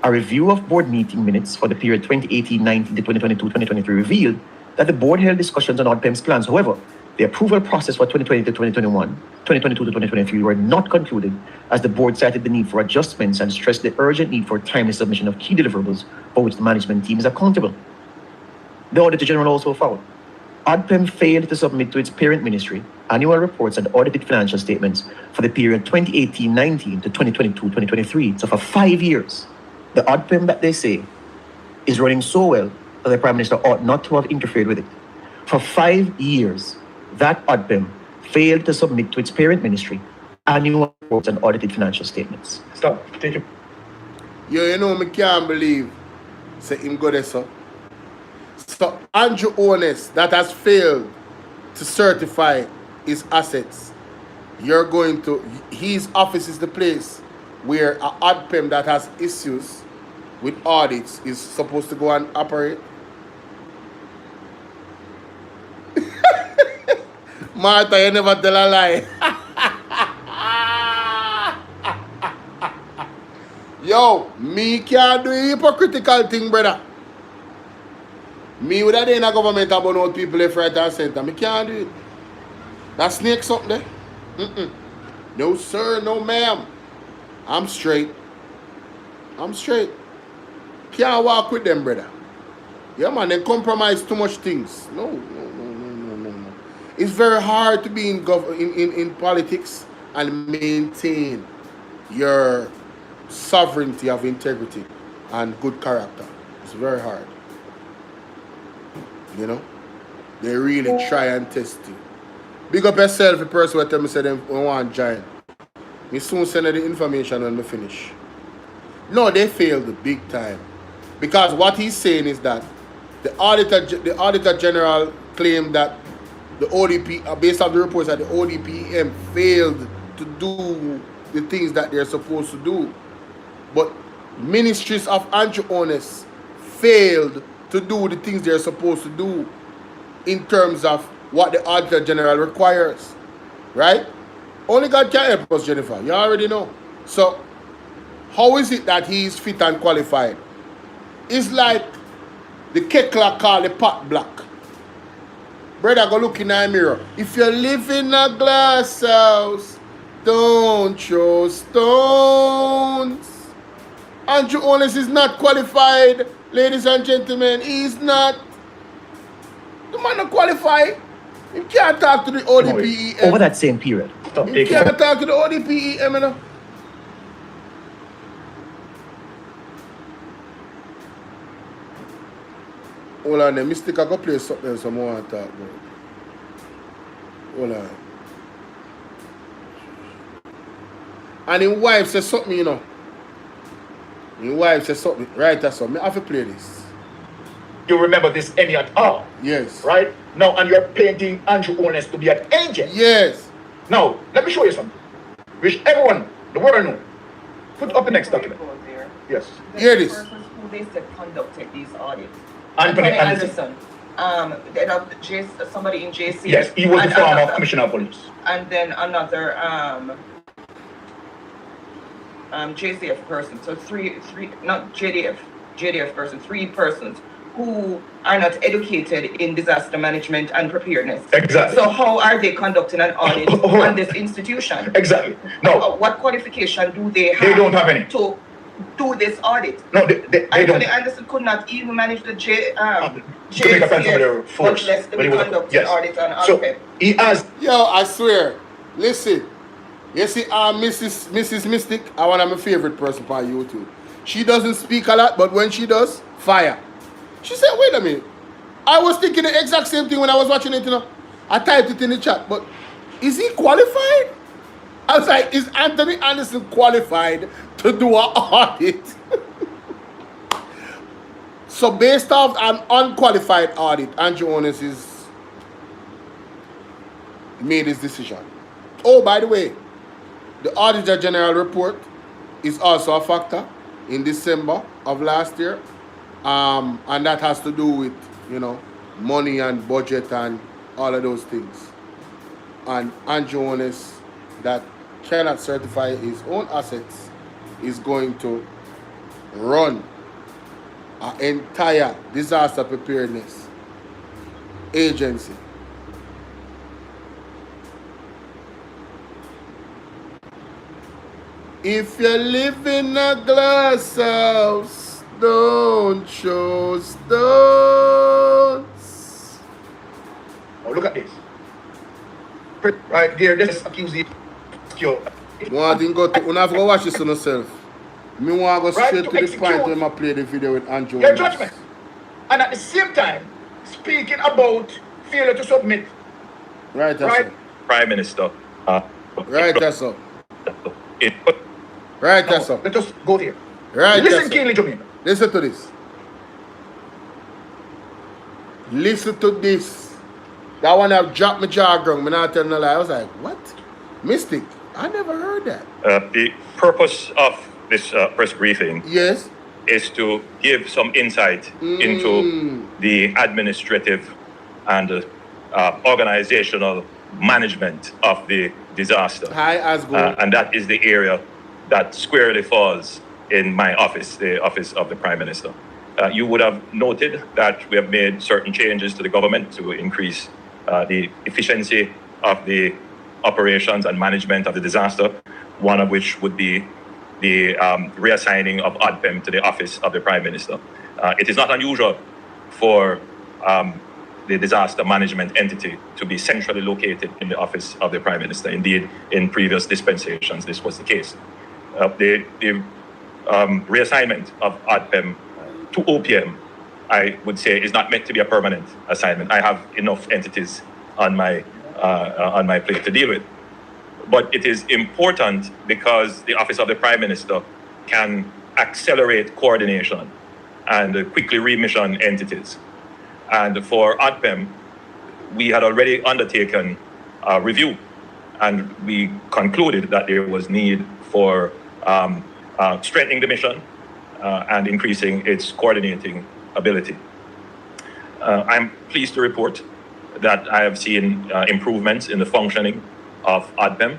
A review of board meeting minutes for the period 2018-19 to 2022-2023 revealed that the board held discussions on ODPEM's plans. However, the approval process for 2020 to 2021, 2022 to 2023 were not concluded, as the board cited the need for adjustments and stressed the urgent need for timely submission of key deliverables for which the management team is accountable. The Auditor General also found ODPEM failed to submit to its parent ministry annual reports and audited financial statements for the period 2018-19 to 2022-2023. So for 5 years, the ODPEM that they say is running so well that the Prime Minister ought not to have interfered with it. For 5 years, that ODPEM failed to submit to its parent ministry annual reports and audited financial statements. Stop. Take it. You know, me can't believe say him go there, so. So Andrew Holness that has failed to certify his assets you're going to, his office is the place where an ADPEM that has issues with audits is supposed to go and operate. Martha, you never tell a lie. Yo, me can't do a hypocritical thing, brother. Me would have been in a government about out people left, right, and center. Me can't do it. That snake something there. No, sir, no, ma'am. I'm straight. I'm straight. Can't walk with them, brother. Yeah, man, they compromise too much things. No. It's very hard to be in politics and maintain your sovereignty of integrity and good character. It's very hard. You know? They really try and test you. Big up yourself, the person who tell me say them want to join. Me soon send you the information when we finish. No, they failed big time. Because what he's saying is that the Auditor General claimed that the ODP, based on the reports that the ODPM failed to do the things that they're supposed to do. But ministries of Holness failed to do the things they're supposed to do in terms of what the Auditor General requires. Right? Only God can help us, Jennifer. You already know. So, how is it that he is fit and qualified? It's like the Kekla call the pot black. Brother, go look in the mirror. If you live in a glass house, don't throw stones. Andrew Holness is not qualified, ladies and gentlemen. He's not. The man not qualified. You can't talk to the ODPEM. Over that same period. You can't talk to the ODPEM, you know. Hold on, the mistake I go play something else I want to talk about. Hold on. And his wife says something, you know. His wife says something. Right, that's something. I have to play this. You remember this any at all? Yes. Right? Now, and you're painting Andrew Holness to be an angel. Yes. Now, let me show you something. Which everyone, the world know. Put up the next document. Yes. Hear this. The persons who they said conducted these audits. Anthony Anderson. Somebody in JC. Yes, he was the former commissioner of police. And then another JCF person. So three, not JDF person, 3 persons who are not educated in disaster management and preparedness. Exactly. So how are they conducting an audit on this institution? Exactly. No. What qualification do they have? They don't have any. To do this audit. No, they don't. Anthony Anderson could not even manage the JCF, much less to conduct an audit on so RPEP. he has. Yo, I swear. Listen. You see, Mrs. Mystic, one of my favorite person on YouTube. She doesn't speak a lot, but when she does, fire. She said, wait a minute. I was thinking the exact same thing when I was watching it, you know. I typed it in the chat, but is he qualified? I was like, is Anthony Anderson qualified to do an audit? So based off an unqualified audit, Andrew Holness is made his decision. Oh, by the way, the Auditor General report is also a factor in December of last year. And that has to do with, you know, money and budget and all of those things. And Andrew Holness, that cannot certify his own assets, is going to run an entire disaster preparedness agency. If you live in a glass house, don't throw stones. Oh, look at this. Right there, this accused you. One thing go to, you have to watch this on yourself. Me want to go straight to the point when I play the video with Andrew. Your judgment. And at the same time, speaking about failure to submit. Right, that's right? Up. Prime Minister. Right, that's up. Right, that's up. Let us go there. Right, listen keenly to me. Listen to this. Listen to this. That one have dropped my jaw ground. Me not telling a lie. I was like, what? Mystic, I never heard that. The purpose of this press briefing Yes. is to give some insight into the administrative and organizational management of the disaster. Hi, Asgo. And that is the area that squarely falls in my office, the office of the Prime Minister. You would have noted that we have made certain changes to the government to increase the efficiency of the operations and management of the disaster, one of which would be the reassigning of ODPEM to the office of the Prime Minister. It is not unusual for the disaster management entity to be centrally located in the office of the Prime Minister. Indeed, in previous dispensations, this was the case. The reassignment of ODPEM to OPM, I would say, is not meant to be a permanent assignment. I have enough entities on my plate to deal with. But it is important because the Office of the Prime Minister can accelerate coordination and quickly remission entities. And for ODPEM, we had already undertaken a review, and we concluded that there was need for strengthening the mission and increasing its coordinating ability. I'm pleased to report that I have seen improvements in the functioning of ODPEM,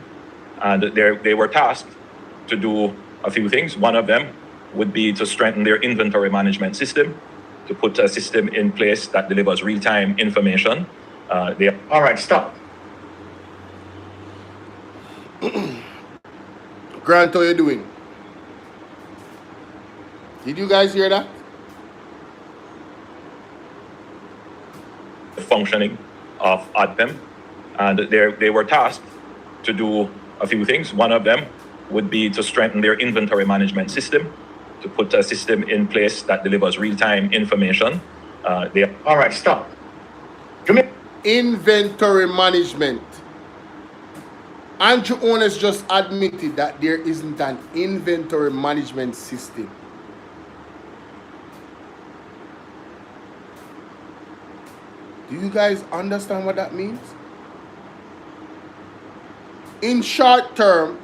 and they were tasked to do a few things. One of them would be to strengthen their inventory management system, to put a system in place that delivers real-time information. All right, stop. Grant, how you doing? Did you guys hear that? The functioning of ODPEM, and they were tasked to do a few things. One of them would be to strengthen their inventory management system, to put a system in place that delivers real-time information. All right, stop. Inventory management. Andrew Holness just admitted that there isn't an inventory management system. Do you guys understand what that means? In short term,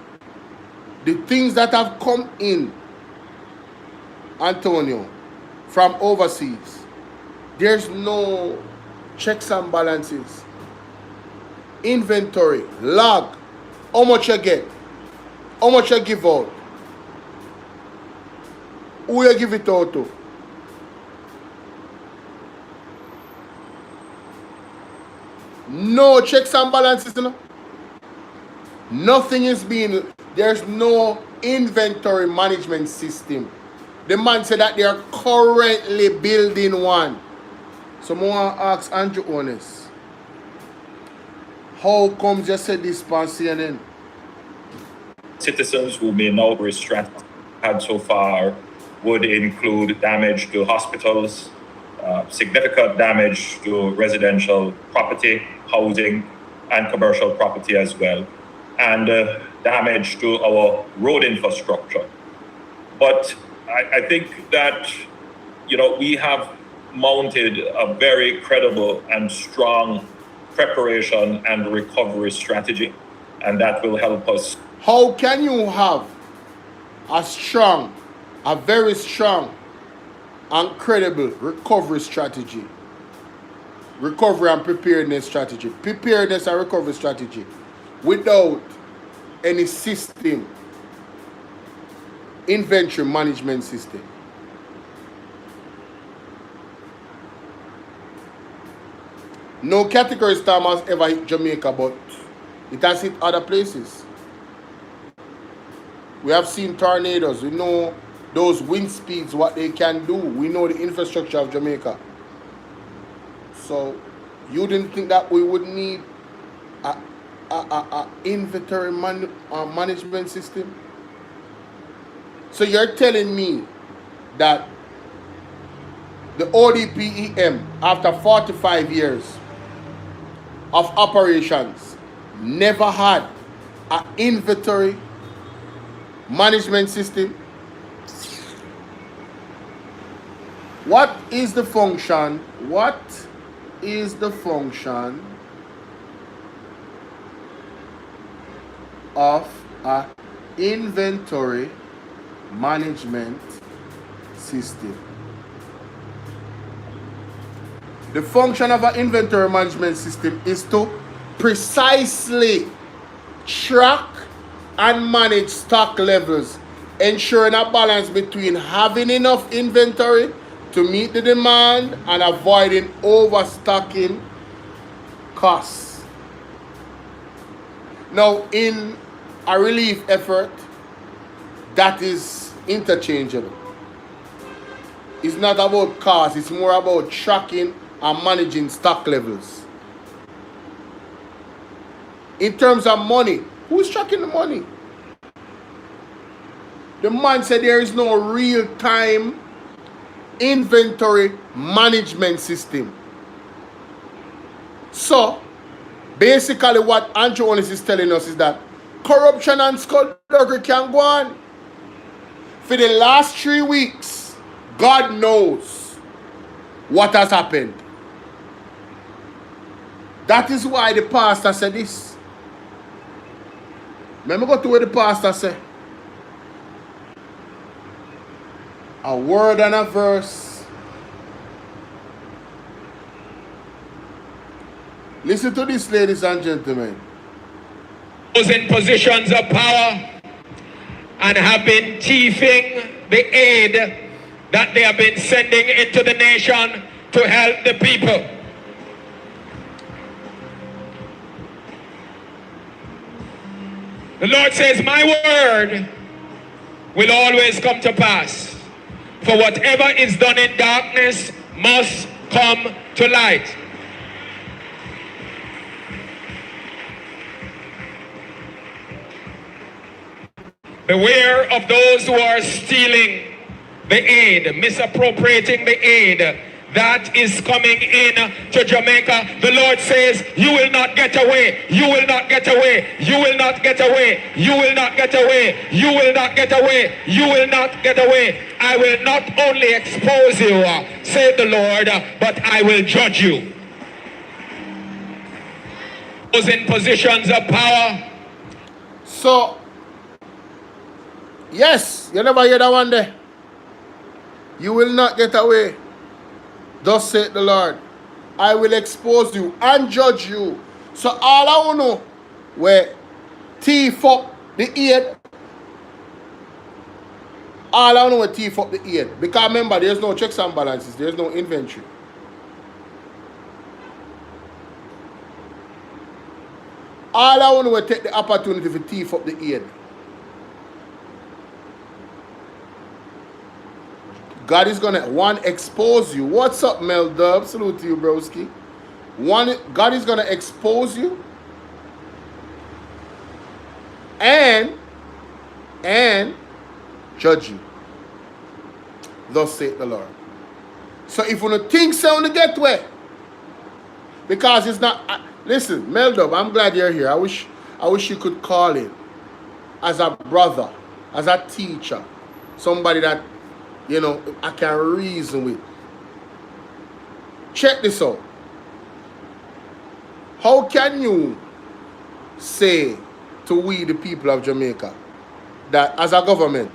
the things that have come in, Antonio, from overseas, there's no checks and balances. Inventory, log, how much you get, how much you give out, who you give it out to. No checks and balances, you know? Nothing is being, there's no inventory management system. The man said that they are currently building one. So I want to ask Andrew Holness, how comes you said this on CNN? Citizens who may now be had so far would include damage to hospitals, significant damage to residential property, housing, and commercial property as well, and damage to our road infrastructure. But I think that, you know, we have mounted a very credible and strong preparation and recovery strategy, and that will help us. How can you have a very strong and credible recovery strategy, recovery and preparedness strategy, preparedness and recovery strategy, without any system, inventory management system? No category storm has ever hit Jamaica, but it has hit other places. We have seen tornadoes. We know those wind speeds, what they can do. We know the infrastructure of Jamaica. So you didn't think that we would need a inventory management system? So you're telling me that the ODPEM, after 45 years of operations, never had an inventory management system? What is the function? What is the function of an inventory management system. The function of an inventory management system is to precisely track and manage stock levels, ensuring a balance between having enough inventory to meet the demand and avoiding overstocking costs. Now, in a relief effort, that is interchangeable. It's not about cost, it's more about tracking and managing stock levels. In terms of money, who's tracking the money? The man said there is no real-time inventory management system. So, basically what Andrew Holness is telling us is that corruption and skullduggery can go on. For the last 3 weeks, God knows what has happened. That is why the pastor said this. Let me go to what the pastor said. A word and a verse. Listen to this, ladies and gentlemen. Those in positions of power and have been thieving the aid that they have been sending into the nation to help the people. The Lord says, my word will always come to pass. For whatever is done in darkness must come to light. Beware of those who are stealing the aid, misappropriating the aid that is coming in to Jamaica. The Lord says, you will not get away. You will not get away. You will not get away. You will not get away. You will not get away. You will not get away. I will not only expose you, said the Lord, but I will judge you. Those in positions of power. So, yes, you never hear that one there. You will not get away. Thus saith the Lord, I will expose you and judge you. So all I want to know, where thief up the aid, all I want to know where thief up the aid. Because remember, there's no checks and balances, there's no inventory. All I want to know where take the opportunity for thief up the aid. God is going to, one, expose you. What's up, Mel Dub? Salute to you, broski. One, God is going to expose you. And judge you. Thus saith the Lord. So if you don't think so, you get where. Because it's not, listen, Mel Dub, I'm glad you're here. I wish you could call in as a brother, as a teacher, somebody that, you know, I can reason with. Check this out. How can you say to we, the people of Jamaica, that as a government,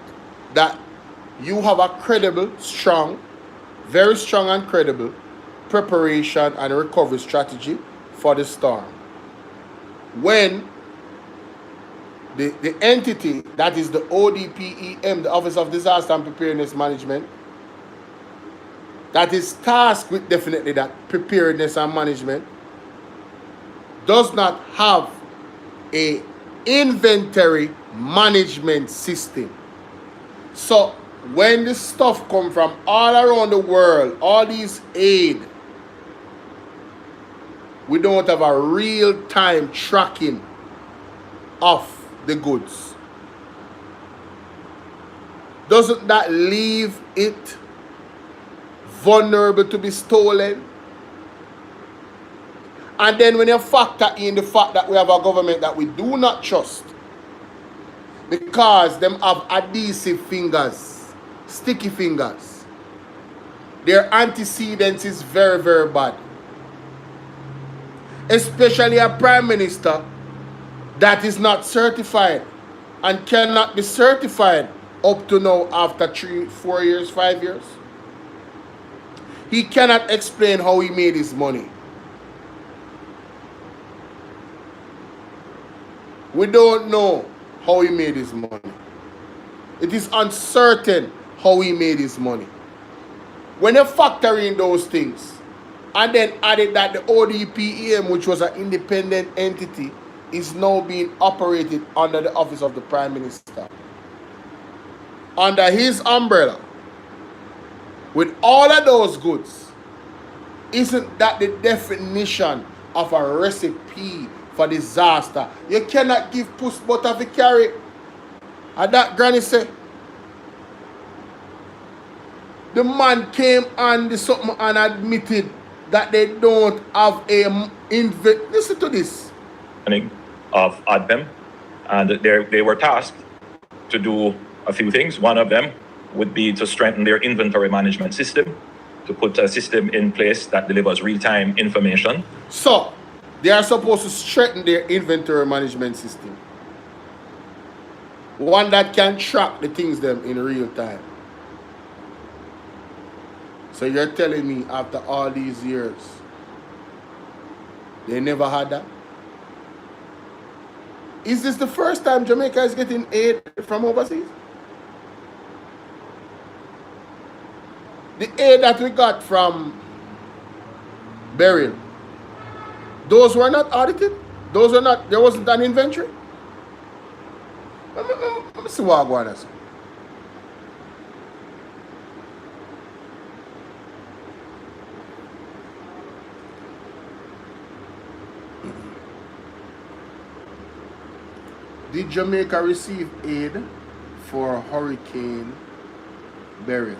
that you have a credible, strong, very strong and credible preparation and recovery strategy for the storm, when the entity that is the ODPEM, the Office of Disaster and Preparedness Management, that is tasked with definitely that preparedness and management, does not have a inventory management system. So when this stuff come from all around the world, all these aid, we don't have a real-time tracking of the goods. Doesn't that leave it vulnerable to be stolen? And then when you factor in the fact that we have a government that we do not trust, because them have adhesive fingers, sticky fingers, their antecedents is very, very bad. Especially a prime minister that is not certified and cannot be certified up to now after 3, 4 years, 5 years. He cannot explain how he made his money. We don't know how he made his money. It is uncertain how he made his money. When you factor in those things, and then added that the ODPEM, which was an independent entity, is now being operated under the office of the Prime Minister, under his umbrella, with all of those goods, isn't that the definition of a recipe for disaster? You cannot give puss butter for carry. And that granny said, the man came on the something and admitted that they don't have a listen to this. Of ADPEM, and they were tasked to do a few things. One of them would be to strengthen their inventory management system, to put a system in place that delivers real-time information. So, they are supposed to strengthen their inventory management system. One that can track the things them in real time. So you're telling me after all these years, they never had that? Is this the first time Jamaica is getting aid from overseas? The aid that we got from Burial, those were not audited? Those were not, there wasn't an inventory? Let me see what I'm going to say. Did Jamaica receive aid for Hurricane Beryl?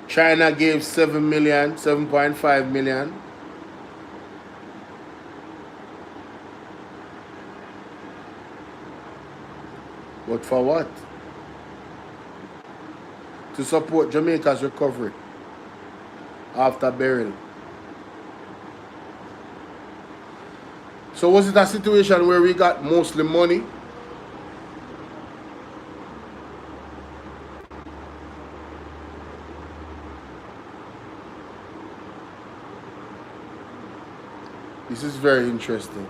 China gave 7 million, 7.5 million. But for what? To support Jamaica's recovery after Beryl. So was it a situation where we got mostly money? This is very interesting.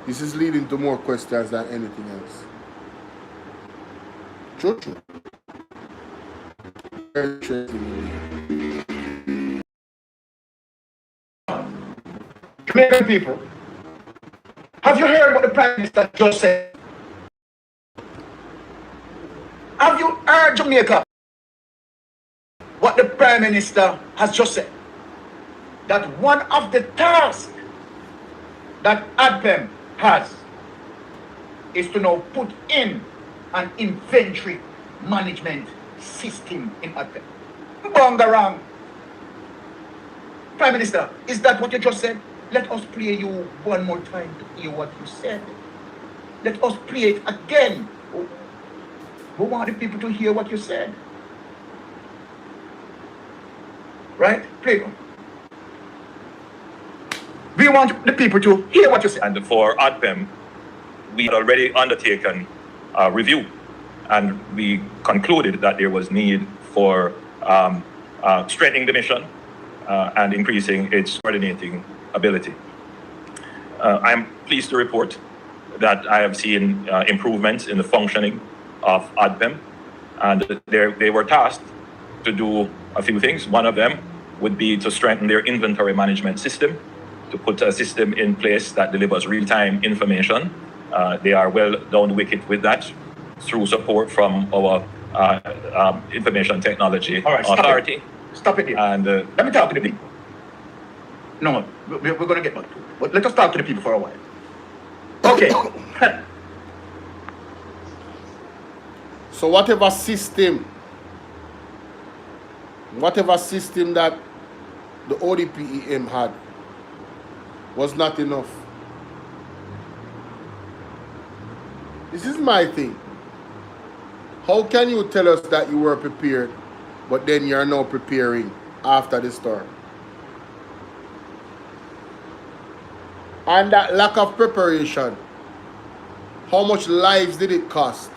This is leading to more questions than anything else. True. Very interesting. Jamaican people, have you heard what the Prime Minister just said? Have you heard, Jamaica, what the Prime Minister has just said? That one of the tasks that ADPEM has is to now put in an inventory management system in ADPEM. Bongarang. Prime Minister, is that what you just said? Let us play you one more time to hear what you said. Let us play it again. We want the people to hear what you said. Right? Play it. We want the people to hear what you say. And for ADPEM, we had already undertaken a review, and we concluded that there was need for strengthening the mission and increasing its coordinating ability. I'm pleased to report that I have seen improvements in the functioning of ADPEM, and they were tasked to do a few things. One of them would be to strengthen their inventory management system, to put a system in place that delivers real-time information. They are well down the wicket with that through support from our Information Technology Authority. Stop it here. And let me talk to the people. No, we're going to get back to it. But let us talk to the people for a while. Okay. So whatever system that the ODPEM had was not enough. This is my thing. How can you tell us that you were prepared, but then you're now preparing after the storm? And that lack of preparation, how much lives did it cost?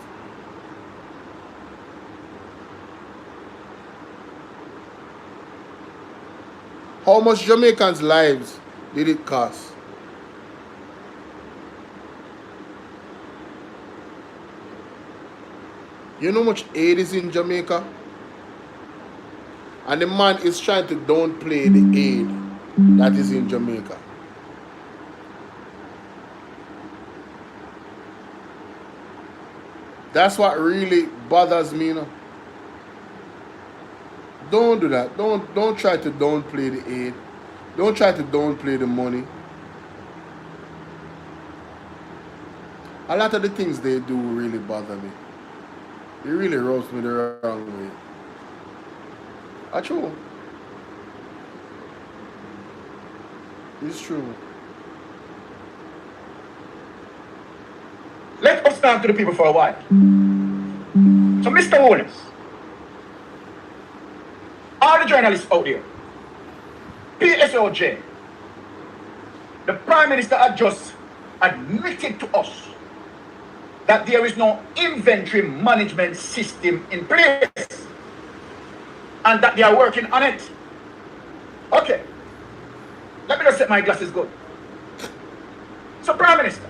How much Jamaicans' lives did it cost? You know how much aid is in Jamaica? And the man is trying to downplay the aid that is in Jamaica. That's what really bothers me, you know. Don't do that. Don't try to downplay the aid. Don't try to downplay the money. A lot of the things they do really bother me. It really rubs me the wrong way. That's true. It's true. Let us talk to the people for a while. So, Mr. Holness, all the journalists out there, PSOJ, the Prime Minister had just admitted to us that there is no inventory management system in place and that they are working on it. Okay, let me just set my glasses good. So, Prime Minister,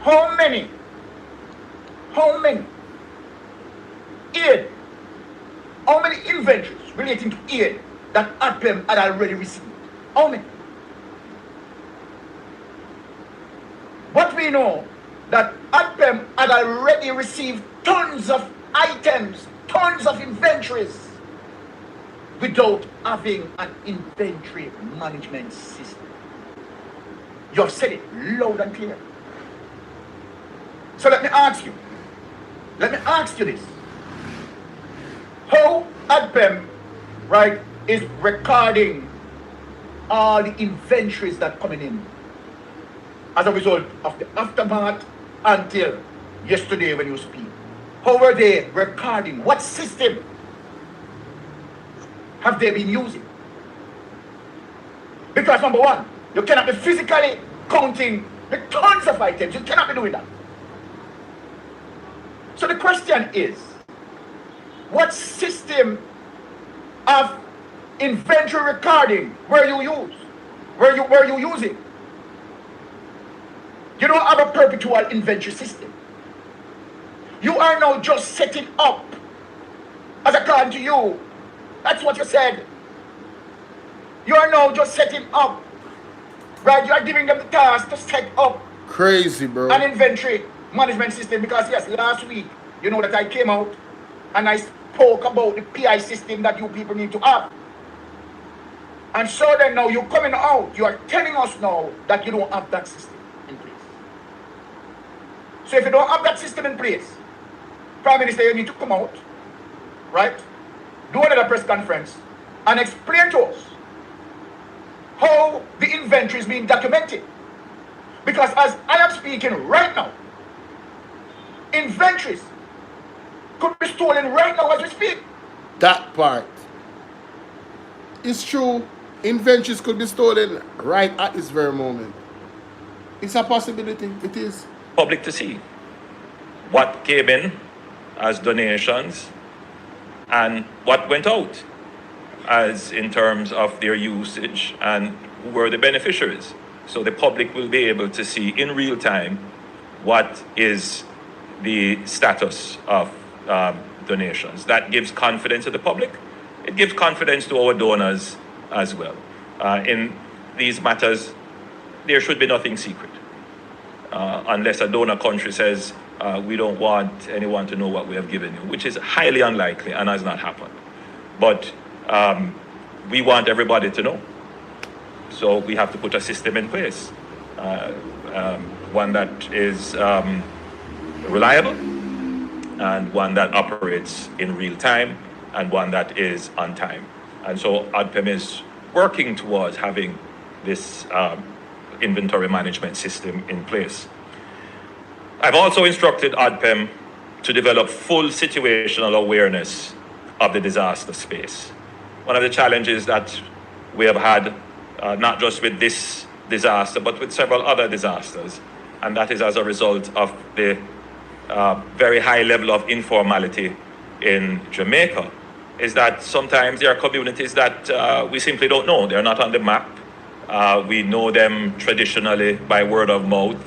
how many aid, how many inventories relating to aid that ADPEM had already received? How many? But we know that ADPEM had already received tons of items, tons of inventories, without having an inventory management system. You have said it loud and clear. So let me ask you this. How ADPEM, right, is recording all the inventories that coming in as a result of the aftermath until yesterday when you speak? How were they recording? What system have they been using? Because number one, you cannot be physically counting the tons of items. You cannot be doing that. So the question is, what system of inventory recording were you using? You don't have a perpetual inventory system. You are now just setting up, as according to you. That's what you said. You are now just setting up, right? You are giving them the task to set up crazy, bro, an inventory management system. Because yes, last week, you know that I came out and I spoke about the PI system that you people need to have. And so then now you're coming out, you are telling us now that you don't have that system in place. So if you don't have that system in place, Prime Minister, you need to come out, right? Do another press conference and explain to us how the inventory is being documented. Because as I am speaking right now, inventories could be stolen right now as we speak. That part. It's true. Inventories could be stolen right at this very moment. It's a possibility. It is. Public to see what came in as donations and what went out as in terms of their usage and who were the beneficiaries. So the public will be able to see in real time what is the status of donations. That gives confidence to the public. It gives confidence to our donors as well. In these matters, there should be nothing secret. Unless a donor country says, we don't want anyone to know what we have given you, which is highly unlikely and has not happened. But we want everybody to know. So we have to put a system in place, one that is reliable, and one that operates in real time, and one that is on time. And so ADPEM is working towards having this inventory management system in place. I've also instructed ADPEM to develop full situational awareness of the disaster space. One of the challenges that we have had, not just with this disaster, but with several other disasters, and that is as a result of the very high level of informality in Jamaica, is that sometimes there are communities that we simply don't know. They're not on the map. We know them traditionally by word of mouth.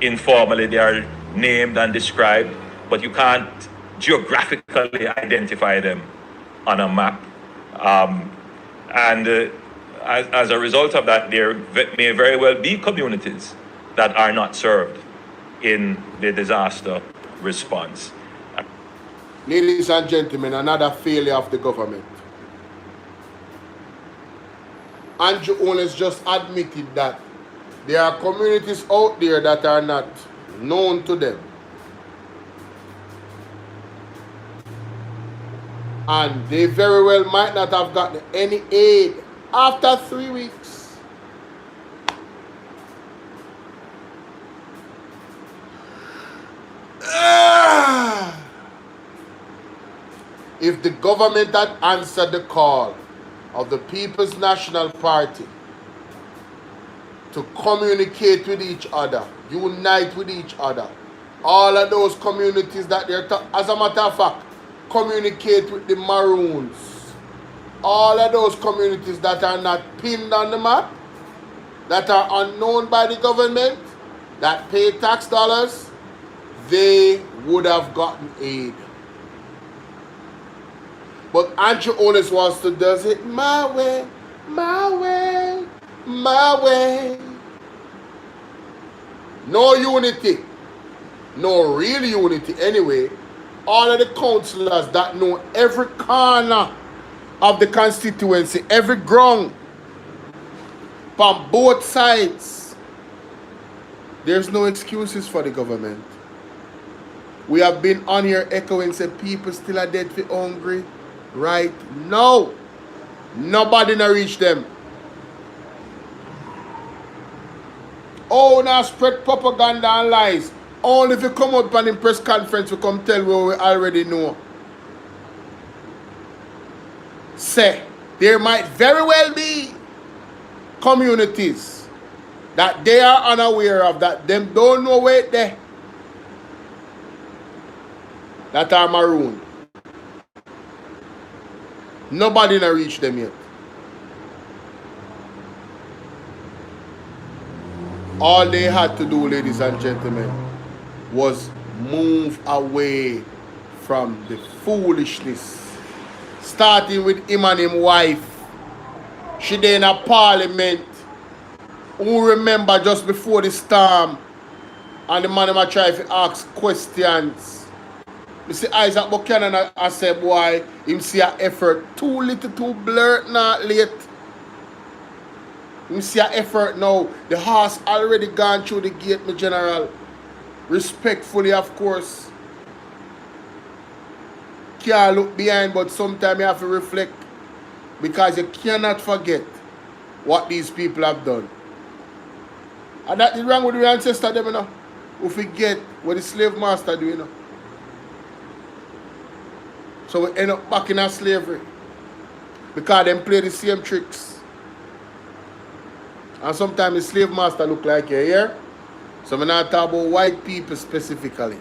Informally, they are named and described, but you can't geographically identify them on a map. As a result of that, there may very well be communities that are not served in the disaster response. Ladies and gentlemen, another failure of the government. Andrew Holness just admitted that there are communities out there that are not known to them. And they very well might not have gotten any aid after 3 weeks. If the government had answered the call of the People's National Party to communicate with each other, unite with each other, all of those communities that they're as a matter of fact, communicate with the Maroons, all of those communities that are not pinned on the map, that are unknown by the government, that pay tax dollars, they would have gotten aid. But Andrew Holness wants to do it my way, my way, my way. No unity. No real unity anyway. All of the councillors that know every corner of the constituency, every ground, from both sides. There's no excuses for the government. We have been on here echoing, say people still are dead for hungry. Right now, nobody na reach them. Oh, now spread propaganda and lies. Only if you come up on the press conference, we come tell what we already know. Say, there might very well be communities that they are unaware of, that them don't know where they that are maroon. Nobody na reach them yet. All they had to do, ladies and gentlemen, was move away from the foolishness. Starting with him and his wife. She there in a parliament. Who remember just before the storm, and the man might try to ask questions. You see Isaac Buchanan, I say, boy, him see a effort too little, too blurred, not late. Him see a effort now. The horse already gone through the gate, my general. Respectfully, of course. Can't look behind, but sometimes you have to reflect. Because you cannot forget what these people have done. And that is wrong with the ancestors, them, you know. We forget what the slave master do, you know. So we end up back in our slavery. Because them play the same tricks. And sometimes the slave master look like you here. So we're not talking about white people specifically.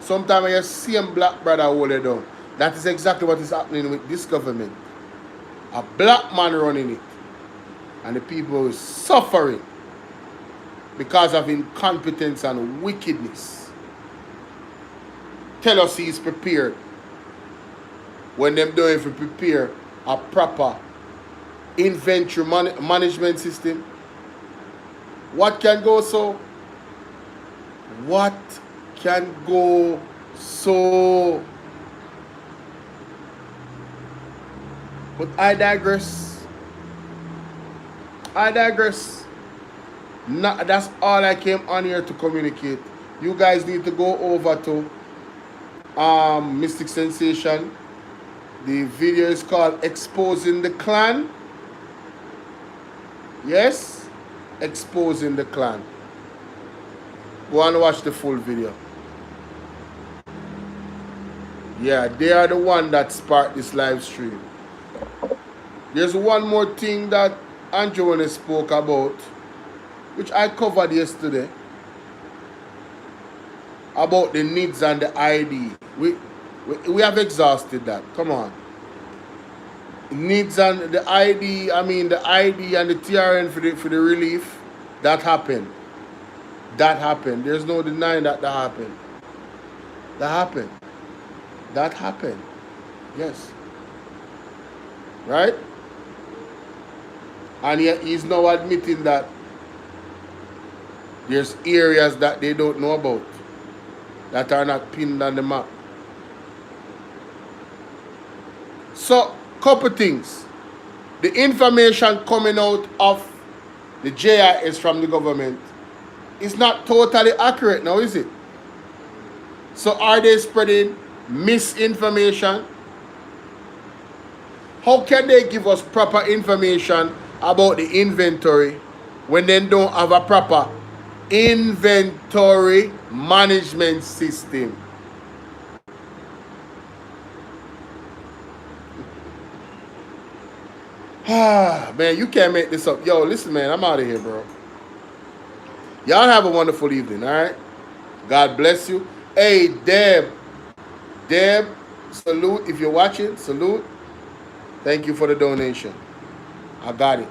Sometimes you see a black brother hold it down. That is exactly what is happening with this government. A black man running it. And the people are suffering because of incompetence and wickedness. Tell us he is prepared. When them don't even prepare a proper inventory management system. What can go so? What can go so? But I digress. I digress. That's all I came on here to communicate. you guys need to go over to Mystic Sensation. The video is called Exposing the Clan. Yes, Exposing the Clan. Go and watch the full video. Yeah, they are the one that sparked this live stream. There's one more thing that Andrew spoke about, which I covered yesterday, about the needs and the ID. We have exhausted that. Come on. Needs and the ID, I mean the ID and the TRN for the relief, that happened. That happened. There's no denying that happened. That happened. That happened. Yes. Right? And yet he's now admitting that there's areas that they don't know about, that are not pinned on the map. So, couple things. The information coming out of the JIS from the government is not totally accurate now, is it? So are they spreading misinformation? How can they give us proper information about the inventory when they don't have a proper inventory management system? Man, you can't make this up. Yo, listen, man, I'm out of here, bro. Y'all have a wonderful evening, all right? God bless you. Hey, Deb, salute. If you're watching, salute. Thank you for the donation. I got it.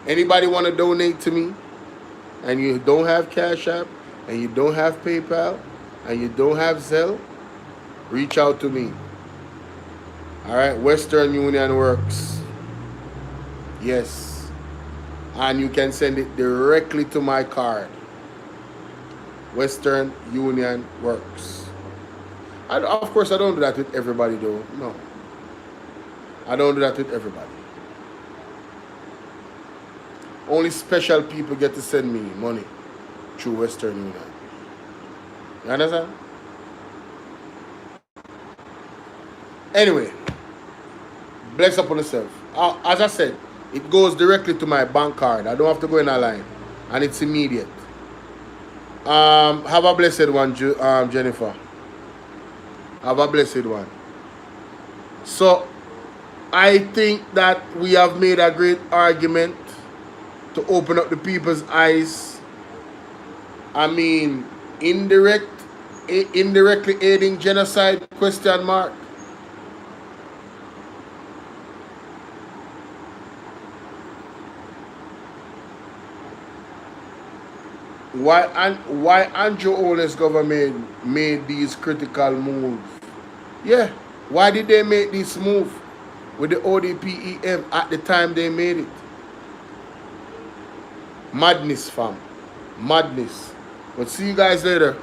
Anybody want to donate to me and you don't have Cash App and you don't have PayPal and you don't have Zelle, reach out to me. All right, Western Union works. Yes. And you can send it directly to my card. Western Union works. Of course, I don't do that with everybody, though. No. I don't do that with everybody. Only special people get to send me money through Western Union. You understand? Anyway, bless upon yourself. As I said, it goes directly to my bank card. I don't have to go in a line. And it's immediate. Have a blessed one, Jennifer. Have a blessed one. So, I think that we have made a great argument to open up the people's eyes. I mean, indirectly aiding genocide, question mark. Why Andrew Holness government made these critical moves? Yeah, why did they make this move with the ODPEM at the time they made it? Madness, fam. Madness. But see you guys later.